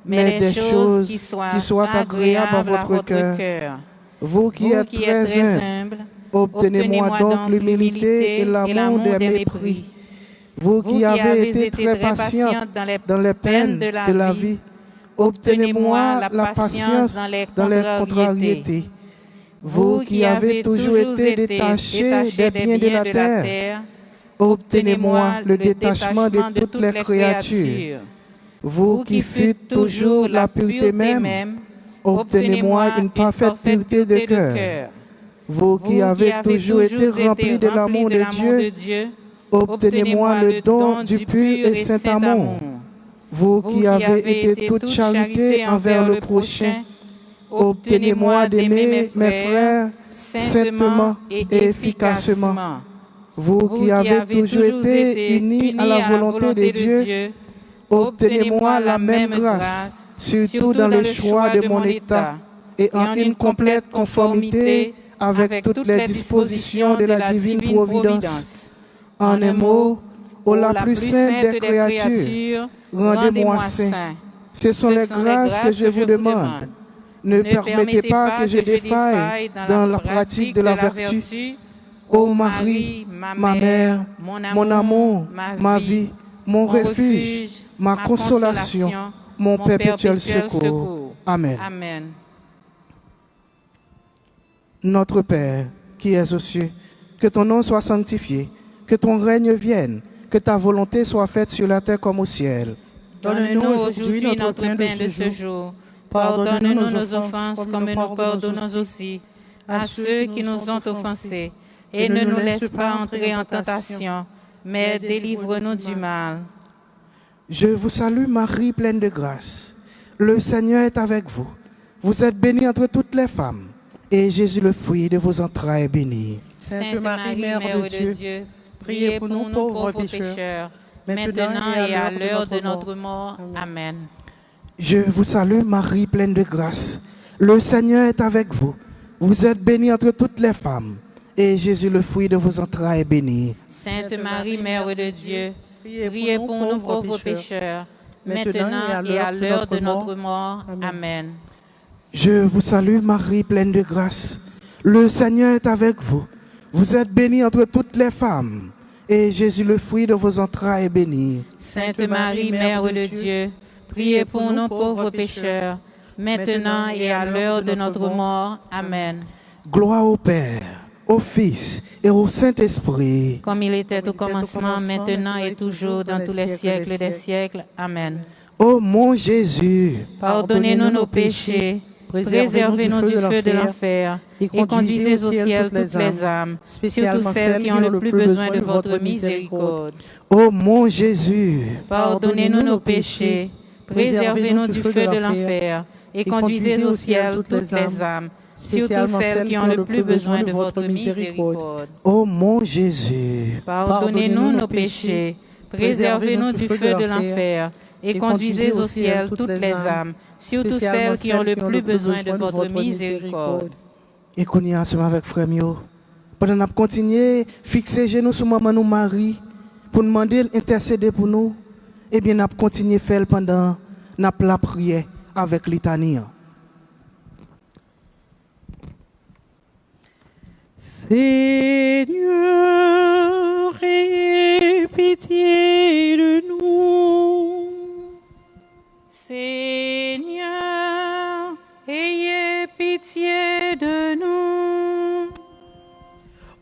mais des choses qui soient agréables à votre cœur. Vous qui êtes très humble, obtenez-moi donc l'humilité et l'amour des mépris. Vous qui avez été très patient dans les peines de la vie, obtenez-moi la patience dans les contrariétés. Vous qui avez toujours été détaché des biens de la terre, obtenez-moi le détachement de toutes les créatures. Vous qui fûtes toujours la pureté même, obtenez-moi une parfaite pureté de cœur. Vous qui avez toujours été remplis de l'amour de Dieu, obtenez-moi le don du pur et saint amour. Vous qui avez été toute charité envers le prochain, obtenez-moi d'aimer mes frères saintement et efficacement. Vous qui avez toujours été unis à la volonté de Dieu, obtenez-moi la même grâce, surtout dans le choix de mon état et en une complète conformité avec toutes les dispositions de la divine providence. En un mot, ô la plus sainte des créatures, rendez-moi saint. Ce sont les grâces que je vous demande. Ne permettez pas que je défaille dans la pratique de la vertu. Ô Marie, ma mère, mon amour, ma vie, mon refuge, ma consolation, mon perpétuel secours. Amen. Notre Père, qui es aux cieux, que ton nom soit sanctifié, que ton règne vienne, que ta volonté soit faite sur la terre comme au ciel. Donne-nous aujourd'hui notre pain de ce jour. Pardonne-nous nos offenses comme nous pardonnons aussi à ceux qui nous ont offensés. Et ne nous laisse pas entrer en tentation, mais délivre-nous du mal. Je vous salue Marie, pleine de grâce. Le Seigneur est avec vous. Vous êtes bénie entre toutes les femmes. Et Jésus, le fruit de vos entrailles, est béni. Sainte Marie, Mère de Dieu, priez pour nous pauvres pécheurs, maintenant et à l'heure de notre mort. Amen. Je vous salue Marie, pleine de grâce. Le Seigneur est avec vous. Vous êtes bénie entre toutes les femmes. Et Jésus, le fruit de vos entrailles, est béni. Sainte Marie, Mère de Dieu, priez pour nous pauvres pécheurs, maintenant et à l'heure de notre mort. Amen. Je vous salue Marie, pleine de grâce. Le Seigneur est avec vous. Vous êtes bénie entre toutes les femmes. Et Jésus, le fruit de vos entrailles, est béni. Sainte Marie, Mère de Dieu, priez pour nous pauvres pécheurs, maintenant et à l'heure de notre mort. Amen. Gloire au Père, au Fils et au Saint-Esprit. comme il était au commencement, maintenant et toujours, dans tous les siècles des siècles. Amen. Ô mon Jésus, Pardonnez-nous nos péchés, préservez-nous du feu de l'enfer, et conduisez au ciel toutes les âmes, surtout celles qui ont le plus besoin de votre miséricorde. ô mon Jésus, Pardonnez-nous nos péchés, préservez-nous du feu de l'enfer, et conduisez au ciel toutes les âmes, surtout celles qui ont le plus besoin de votre miséricorde. ô mon Jésus, Pardonnez-nous nos péchés, préservez-nous du feu de l'enfer, et conduisez au ciel toutes les âmes, surtout celles qui ont le plus besoin de votre miséricorde. et qu'on y a ensemble avec frère Mio. Pendant qu'on continue, fixer genoux sur maman nous Marie, pour demander intercéder pour nous, et bien nous continuer à faire pendant la prière avec litanie. Seigneur, ayez pitié de nous. Seigneur, ayez pitié de nous.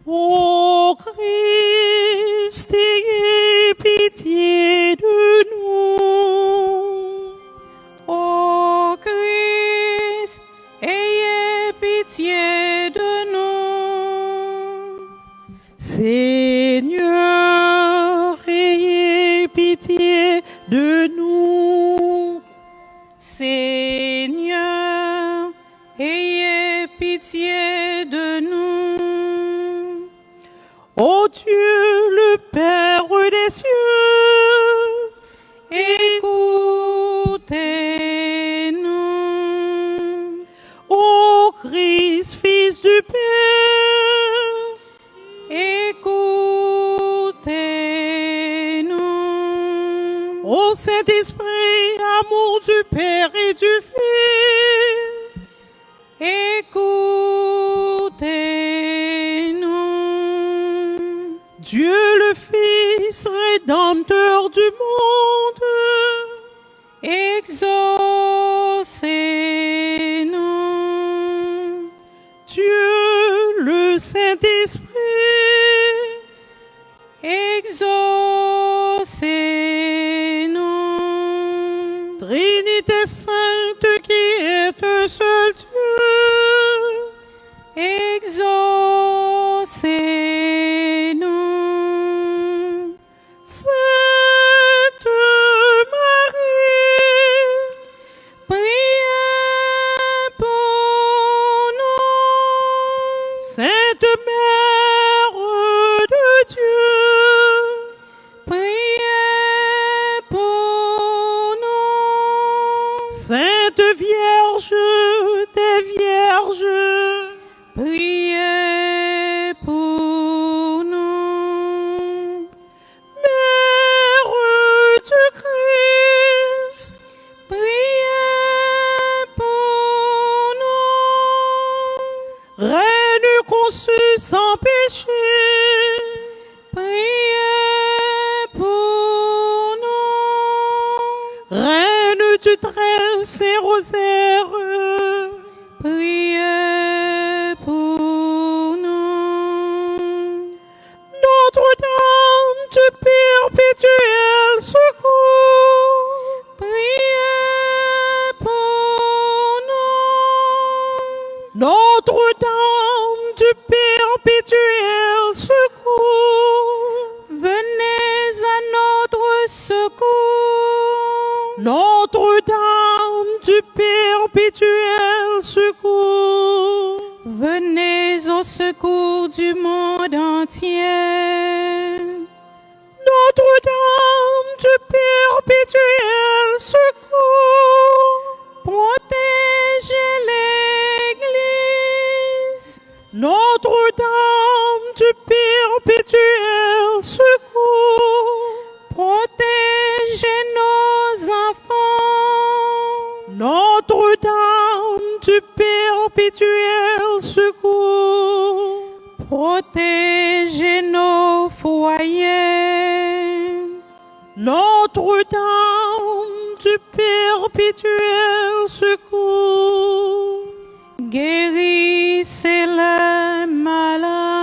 Ô Christ, ayez pitié de nous. Ô Christ, ayez pitié de nous. Seigneur, ayez pitié de nous. Seigneur, ayez pitié de nous. Ô Dieu, le Père des cieux, Écoutez-nous. ô Christ, Fils du Père, Écoutez-nous. ô Saint-Esprit, amour du Père et du Fils, Écoutez-nous. Dieu le Fils, Rédempteur du monde, Exaucez-nous. Dieu le Saint-Esprit, Exaucez-nous. Trinité sainte qui est un seul Dieu, Exaucez-nous. Sainte Marie, Priez pour nous. Sainte Mère de Dieu, Priez pour nous. Sainte Vierge des Vierges, Priez pour nous. Mère du Christ, Priez pour nous. Reine conçue sans péché, Priez pour nous. Reine du très saint rosaire, Priez pour nous. Notre-Dame du perpétuel secours, Priez pour nous. Notre-Dame du perpétuel secours, Venez à notre secours. Notre-Dame du perpétuel secours, Venez au secours du monde entier. Notre-Dame du perpétuel secours, Protégez l'Église. Notre-Dame du perpétuel secours, Protégez nos enfants. Notre-Dame du perpétuel secours, Protégez nos foyers. Notre-Dame du perpétuel secours, Guérissez les malades.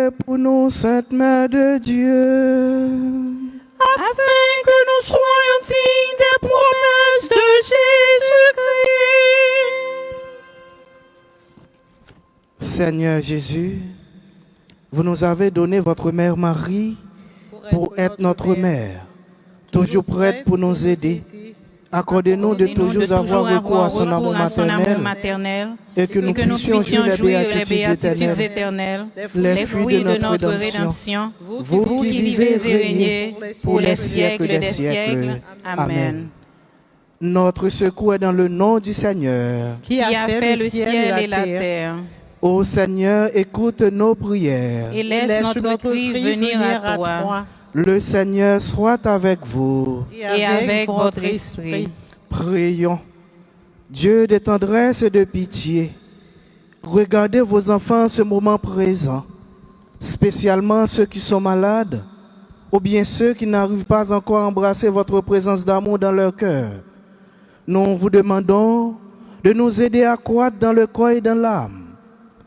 Priez pour nous, Sainte Mère de Dieu, afin que nous soyons dignes des promesses de Jésus-Christ. Seigneur Jésus, vous nous avez donné votre Mère Marie pour être notre mère, toujours prête pour nous aider. Accordez-nous de toujours avoir recours à son amour maternel et que nous puissions jouir les béatitudes éternelles, les fruits de notre rédemption, vous qui vivez et régnez pour les siècles des siècles. Amen. Notre secours est dans le nom du Seigneur, qui a fait le ciel et la terre. Ô Seigneur, écoute nos prières Et laisse notre cri venir à toi. Le Seigneur soit avec vous Et avec votre esprit. Prions. Dieu de tendresse et de pitié, regardez vos enfants en ce moment présent, spécialement ceux qui sont malades, ou bien ceux qui n'arrivent pas encore à embrasser votre présence d'amour dans leur cœur. Nous vous demandons de nous aider à croître dans le corps et dans l'âme,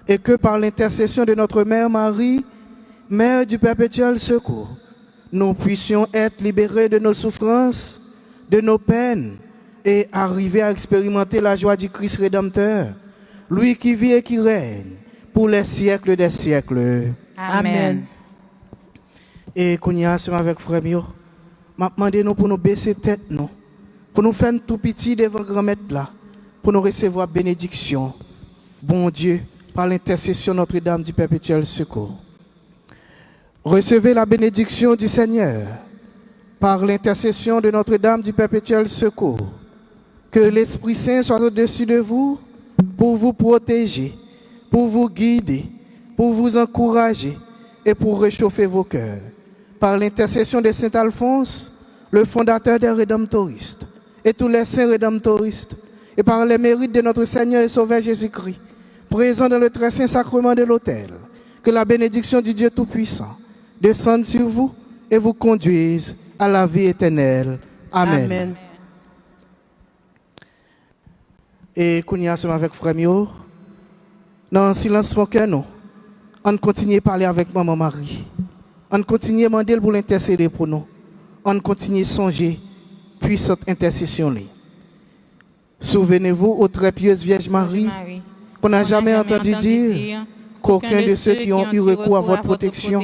et que par l'intercession de notre Mère Marie, Mère du perpétuel secours, nous puissions être libérés de nos souffrances, de nos peines, et arriver à expérimenter la joie du Christ Rédempteur, lui qui vit et qui règne pour les siècles des siècles. Amen. Et qu'on y a avec frère Mio, m'a demandé nous pour nous baisser tête, nous, pour nous faire tout petit devant grand-mère là, pour nous recevoir bénédiction. Bon Dieu, par l'intercession de Notre-Dame du perpétuel secours. Recevez la bénédiction du Seigneur par l'intercession de Notre-Dame du perpétuel secours. Que l'Esprit Saint soit au-dessus de vous pour vous protéger, pour vous guider, pour vous encourager et pour réchauffer vos cœurs. Par l'intercession de Saint Alphonse, le fondateur des Rédemptoristes, et tous les saints Rédemptoristes, et par les mérites de notre Seigneur et Sauveur Jésus-Christ, présent dans le très saint sacrement de l'autel, que la bénédiction du Dieu Tout-Puissant descende sur vous et vous conduise à la vie éternelle. Amen. Amen. Et qu'on y a avec frère Mio, dans le silence font que nous, on continue à parler avec maman Marie. On continue à demander pour l'intercéder pour nous. On continue à songer puissante intercession. Souvenez-vous aux très pieuses Vierge Marie, qu'on n'a jamais entendu dire qu'aucun de ceux qui ont eu recours à votre protection,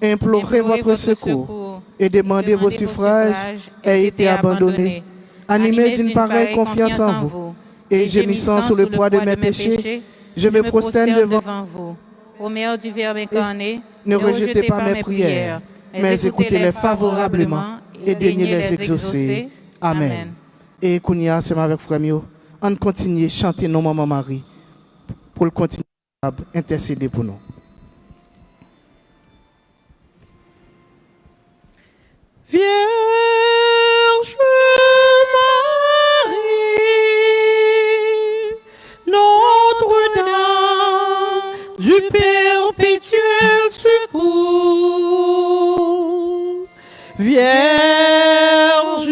implorez votre secours et demandez vos suffrages ait été abandonné. Animé d'une pareille confiance en vous, et gémissant sous le poids de mes péchés, je me prosterne devant vous. Ô Mère du Verbe incarné, ne rejetez pas mes prières, mais écoutez-les favorablement et daignez les exaucer. Amen. Et Kounia, c'est avec frère Mio, on continue à chanter nos Maman Marie pour le continuer à intercéder pour nous. Vierge Marie, Notre-Dame du perpétuel secours, Vierge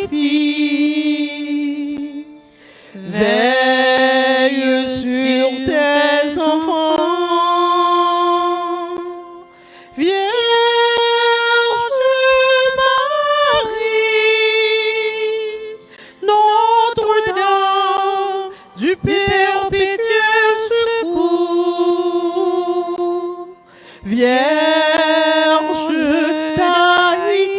d'Haïti, veille sur tes enfants. Vierge Marie, Notre-Dame du perpétuel secours, Vierge d'Haïti,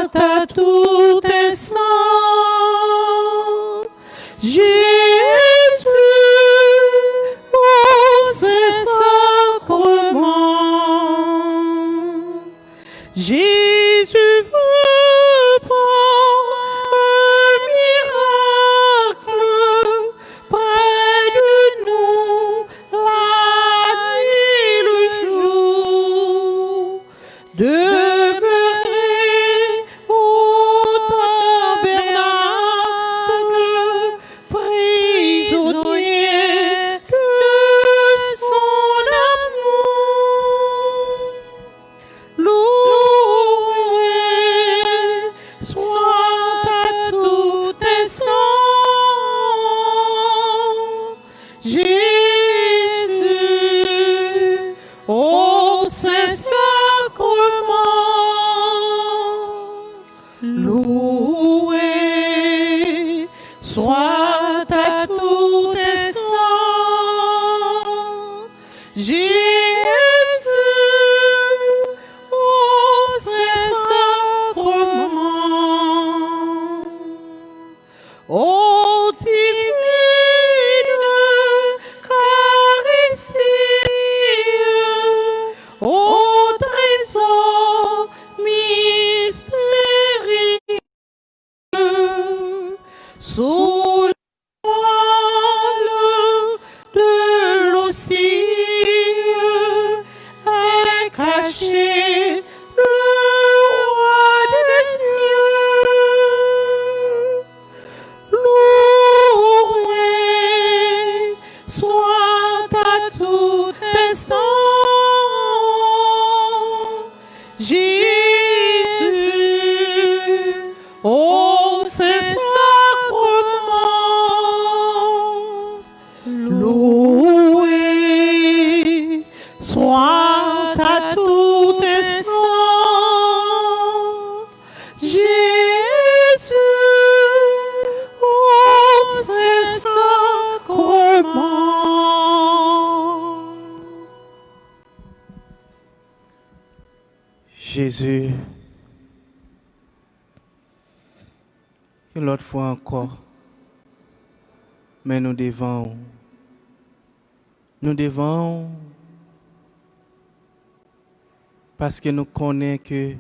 soit à tout instant. Jésus, au Saint-Sacrement, Jésus veut par un miracle près de nous la nuit, le jour, demeurer au tabernacle, prisonnier de son amour. Loué soit à tout instant Jésus au Saint-Sacrement. Loué soit à tout instant Jésus au Saint-Sacrement. Ô divine Eucharistie, ô trésor mystérieux, sous la voile de l'hostie est caché le roi des cieux. Loué soit à tout instant Jésus au Saint-Sacrement. Loué soit à tout instant Jésus au Saint-Sacrement. Jésus, une autre fois encore, mais nous devons, parce que nous connaissons que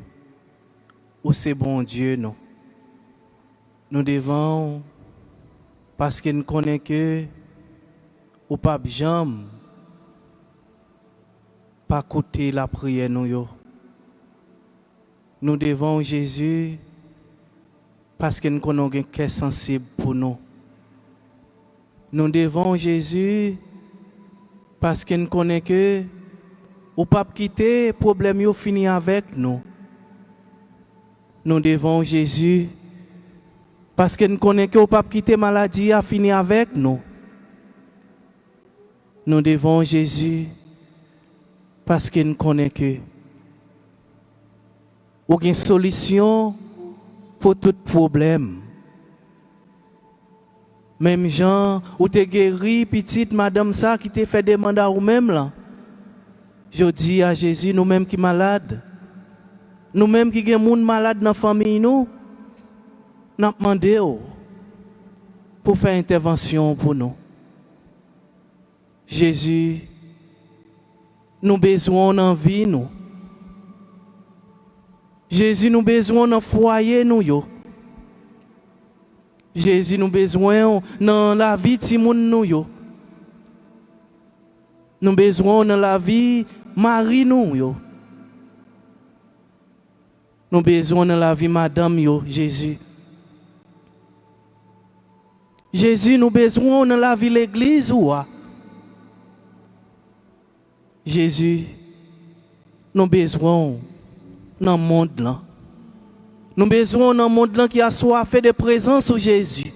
où c'est bon Dieu, non. Nous devons, parce que nous connaissons que au pape Jean, pas écouter la prière nous yo. Nous devons Jésus parce que nous connaissons un cœur sensible pour nous. Nous devons Jésus parce que nous connaissons que ou pas quitter problème yo fini avec nous. Nous devons Jésus parce que nous connaissons que ou pas quitter maladie a fini avec nous. Nous devons Jésus parce que nous connaissons que ou une solution pour tout problème. Même Jean, ou te guéri petite madame ça qui te fait demander à ou même là. Je dis à Jésus, nous-mêmes qui malades, nous-mêmes qui avons des gens malades dans la famille, nous demandons pour faire intervention pour nous. Jésus, nous besoin dans la vie, nous. Jésus, nous besoin dans le foyer, nous. Yo. Jésus, nous besoin dans la vie de nous. Yo. Nous besoin dans la vie Marie, nous. Yo. Nous besoin dans la vie Madame, yo, Jésus. Jésus, nous besoin dans la vie l'église. Jésus, nous besoin dans le monde là. Nous besoin dans le monde là qui a soif de présence de Jésus.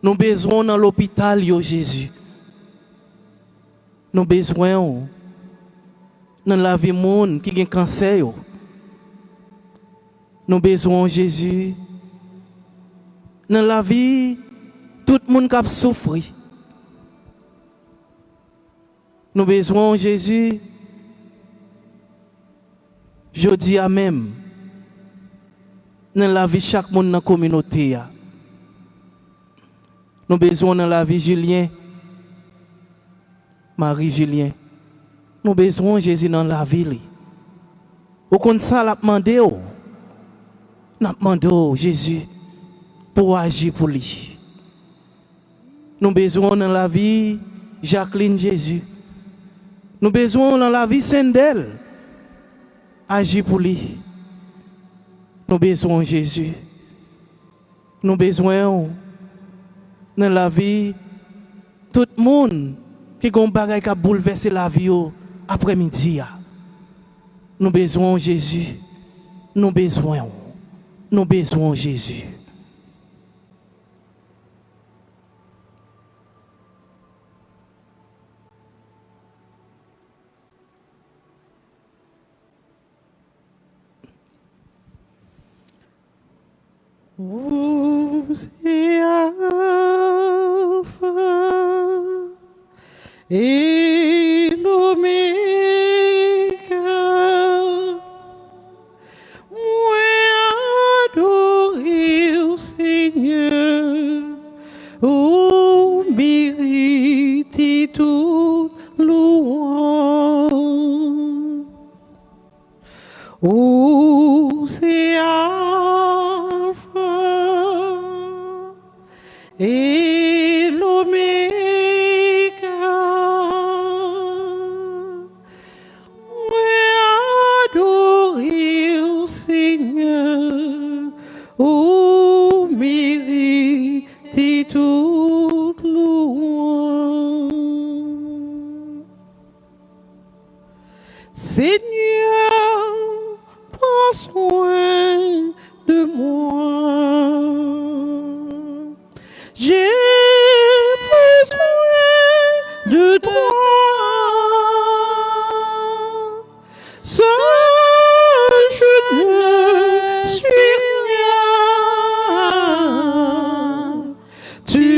Nous besoin dans l'hôpital yo Jésus. Nous besoin dans la vie monde qui a un cancer yo. Nous besoin Jésus dans la vie tout le monde qui a souffert. Nous besoin Jésus. Je dis à même, dans la vie de chaque monde dans la communauté. Nous avons besoin dans la vie Julien, Marie-Julien. Nous avons besoin de Jésus dans la vie. Au contraire, ça, l'a demandé. Nous avons demandé Jésus pour agir pour lui. Nous avons besoin dans la vie Jacqueline Jésus. Nous avons besoin dans la vie Sendel. Agir pour lui. Nous avons besoin de Jésus. Nous avons besoin dans la vie tout le monde qui a un bagage qui a bouleversé la vie après-midi. Nous avons besoin de Jésus. Nous avons besoin. Nous avons besoin de Jésus. Vous et Alpha et l'Oméga, moi adorer au Seigneur, ô mérite toute louange. Ô c'est et l'Oméga, moi adorer au Seigneur, ô mérite toute louange. Seigneur, prends soin de moi. J'ai besoin de toi, seul je ne suis rien, tu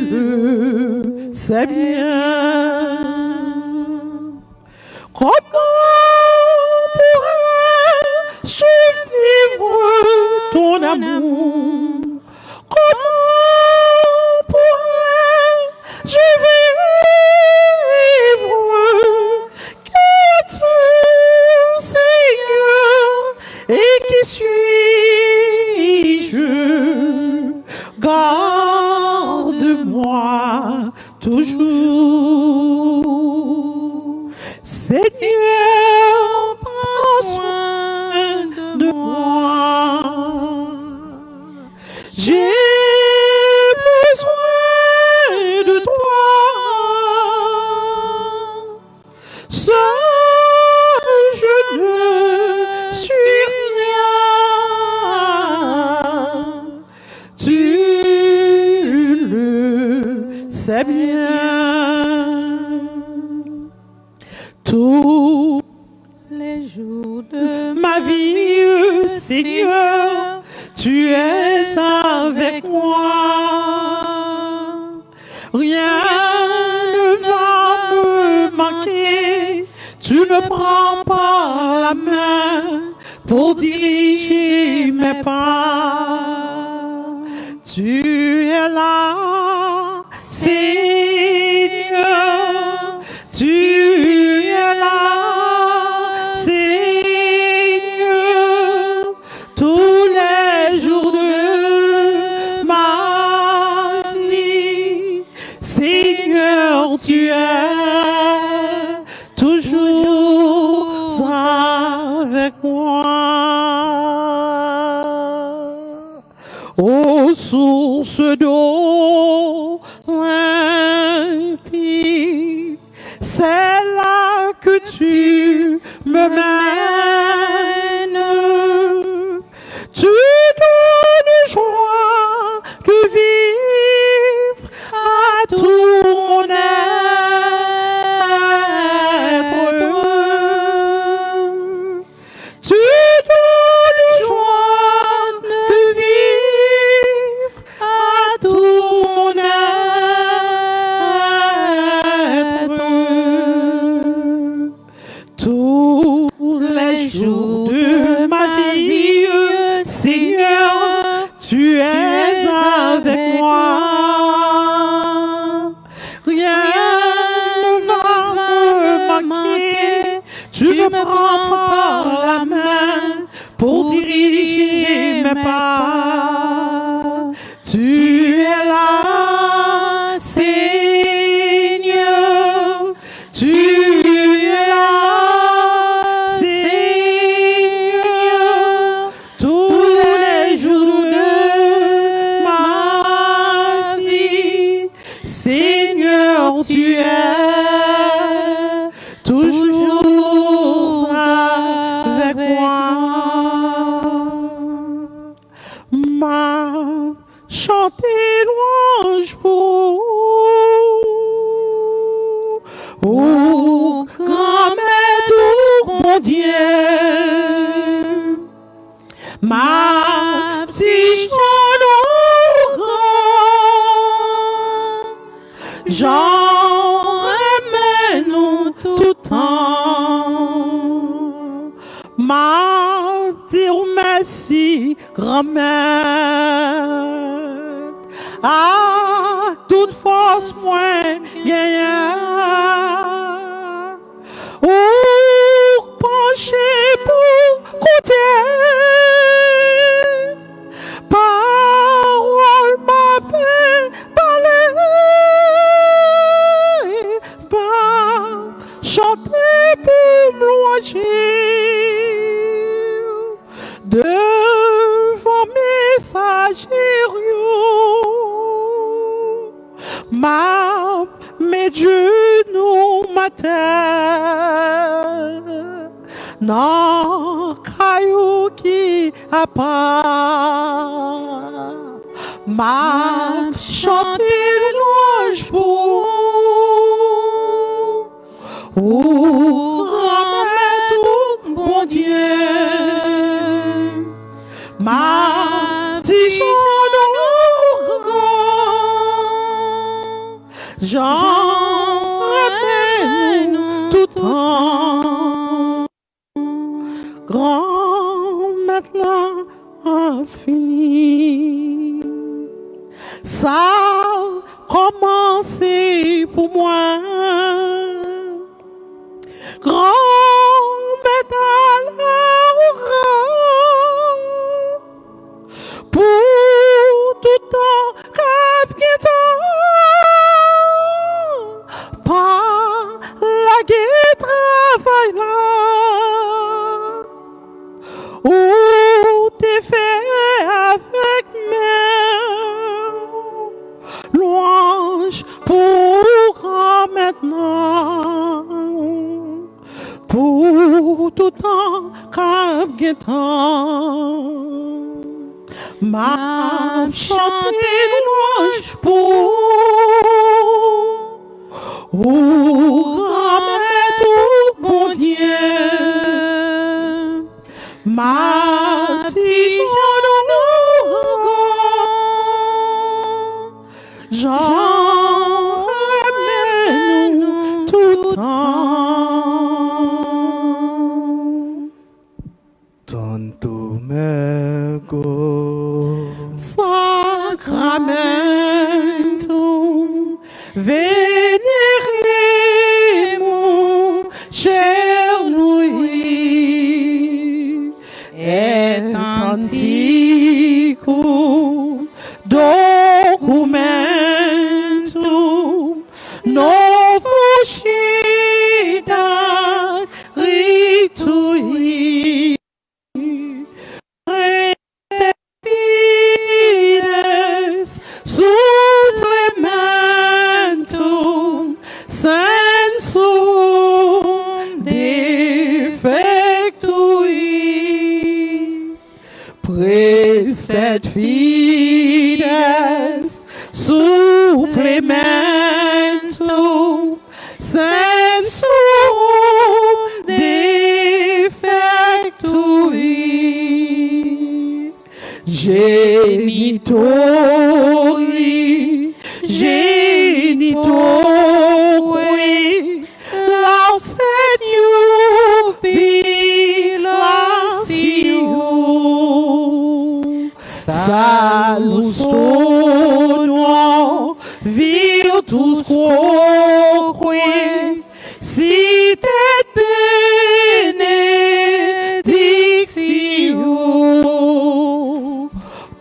le sais bien. Comment pourrais-je vivre ton amour? Comment pourrais-je vivre que tu, Seigneur, et qui suis-je? Garde-moi toujours. Seigneur, prends soin de moi. J'ai besoin de toi, seul je ne suis rien, tu le sais bien. Tous les jours de ma vie, Seigneur, tu es avec moi. Rien ne va me manquer. Tu me prends par la main pour diriger mes pas. Tu es là, Seigneur. Tu es là, Seigneur. Tous les jours de ma vie, Seigneur, tu es toujours avec moi. Ô source d'eau limpide, c'est là que tu me mènes. Tu donnes joie de vivre à tout mon être. Tu donnes joie de vivre à tout mon être. Tous les jours tu es avec moi. Rien ne va me manquer. Tu me prends par la main pour diriger mes pas. Tu es là, Seigneur. Tu es là, Seigneur. Tous les jours de ma vie, Seigneur, tu es toujours avec moi. Ma chanter louange pour oh, grand maître, mon Dieu. Ma petite j'en aime nous tout temps. Ma dire merci, grand-mère, à toute force moins gagnant. Ou pencher pour côté, parole m'a fait parler, chanter pour me loger devant messagers. Mais Dieu nous matin non caillou qui a pas m'a chanter louange pour oh, grand bon Dieu, ma petite j'en ramène tout temps. Grand maintenant infini, ça a commencé pour moi. Grand métal pour tout temps cap pas la guerre travail là où t'es fait avec mes louanges pour maintenant. Pour tout temps, cap guettant, m'a chanté louange pour grand maître, bon Dieu, ma petite j'en ramène tout temps. Tanto mego Sacramento veneremo cernui et antico documentum novuscita ritui supplementum sensum defectui praestet fides supplementum sensum defectui genitori lauset jubilatio salus sonum virtus quoque sit et benedictio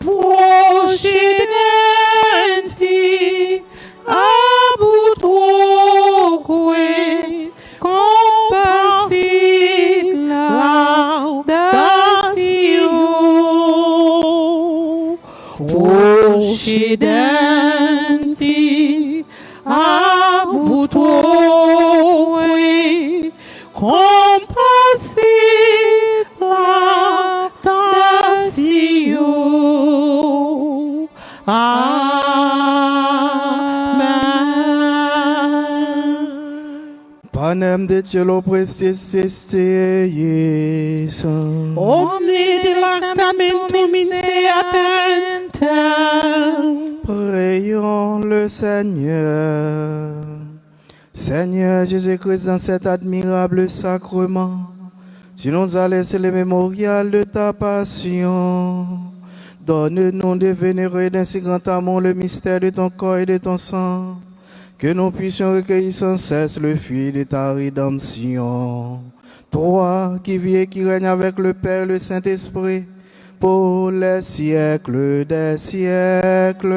procedenti abut quoque compassit laudatio procedenti abut quoque compassit laudatio. Amen. Panem de cielo prestis esteis. Omne delectamentum in se appentem. Prions le Seigneur. Seigneur Jésus-Christ, dans cet admirable sacrement, tu nous as laissé le mémorial de ta passion. Donne-nous de vénérer d'un si grand amour le mystère de ton corps et de ton sang, que nous puissions recueillir sans cesse le fruit de ta rédemption. Toi qui vis et qui règnes avec le Père et le Saint-Esprit, pour les siècles des siècles.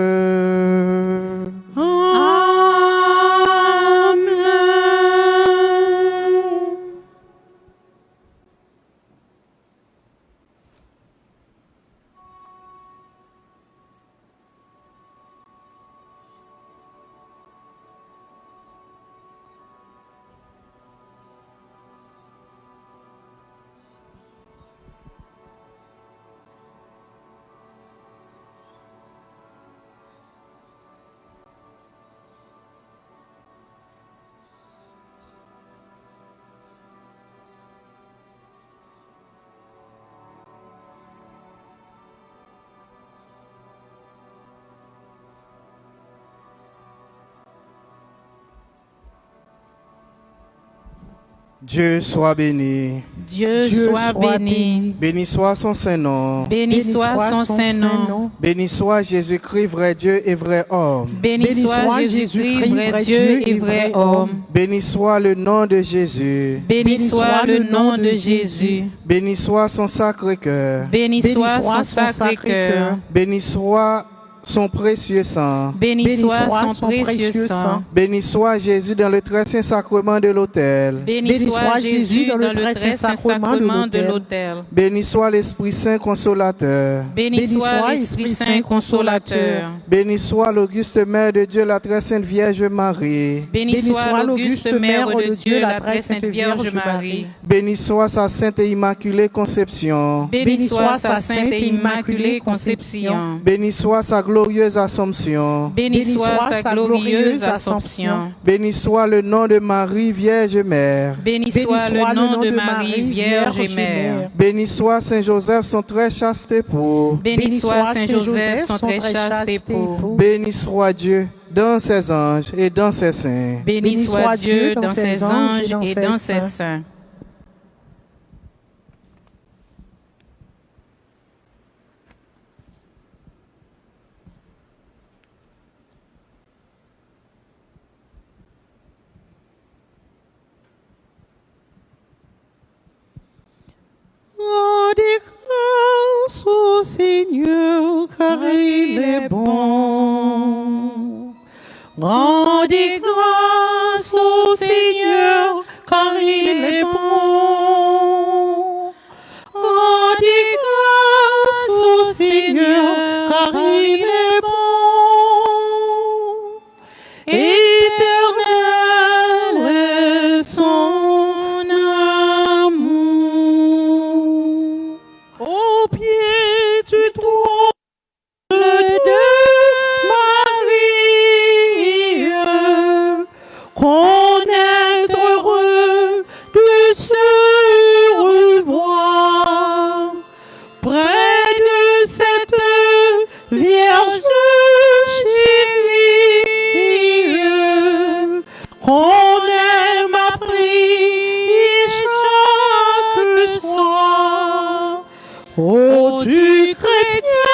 Dieu soit béni. Dieu soit béni. Béni soit son Saint-Nom. Béni soit son Saint-Nom. Béni soit Jésus-Christ, vrai Dieu et vrai homme. Béni soit Jésus-Christ, vrai Dieu et vrai homme. Béni soit le nom de Jésus. Béni soit le nom de Jésus. Béni soit son Sacré-Cœur. Béni soit son Sacré-Cœur. Béni soit son précieux sang. Béni soit son précieux sang. Béni soit Jésus dans le très saint sacrement de l'autel. Béni soit Jésus dans le très saint sacrement de l'autel. Béni soit l'Esprit Saint consolateur. Béni soit l'Esprit Saint consolateur. Béni soit l'auguste Mère de Dieu, la très sainte Vierge Marie. Béni soit l'auguste Mère de Dieu, la très sainte Vierge Marie. Béni soit sa sainte et immaculée conception. Béni soit sa sainte et immaculée conception. Béni soit sa glorieuse Assomption. Béni soit sa glorieuse Assomption. Béni soit le nom de Marie, Vierge Mère. Béni soit le nom de Marie, Vierge et Mère. Béni soit Saint Joseph, son très chaste époux. Béni soit Saint Joseph, son très chaste époux. Béni soit Dieu dans ses anges et dans ses saints. Béni soit Dieu dans ses anges et dans ses saints. Rendez grâce au Seigneur, car il est bon. Rendez grâce au Seigneur, car il est bon. Rendez grâce au Seigneur, car il est bon. Éternel est son amour. Au pied du trône de Marie, qu'on est heureux de se revoir près de cette Vierge chérie, qu'on aime à prier chaque soir. Ô du chrétien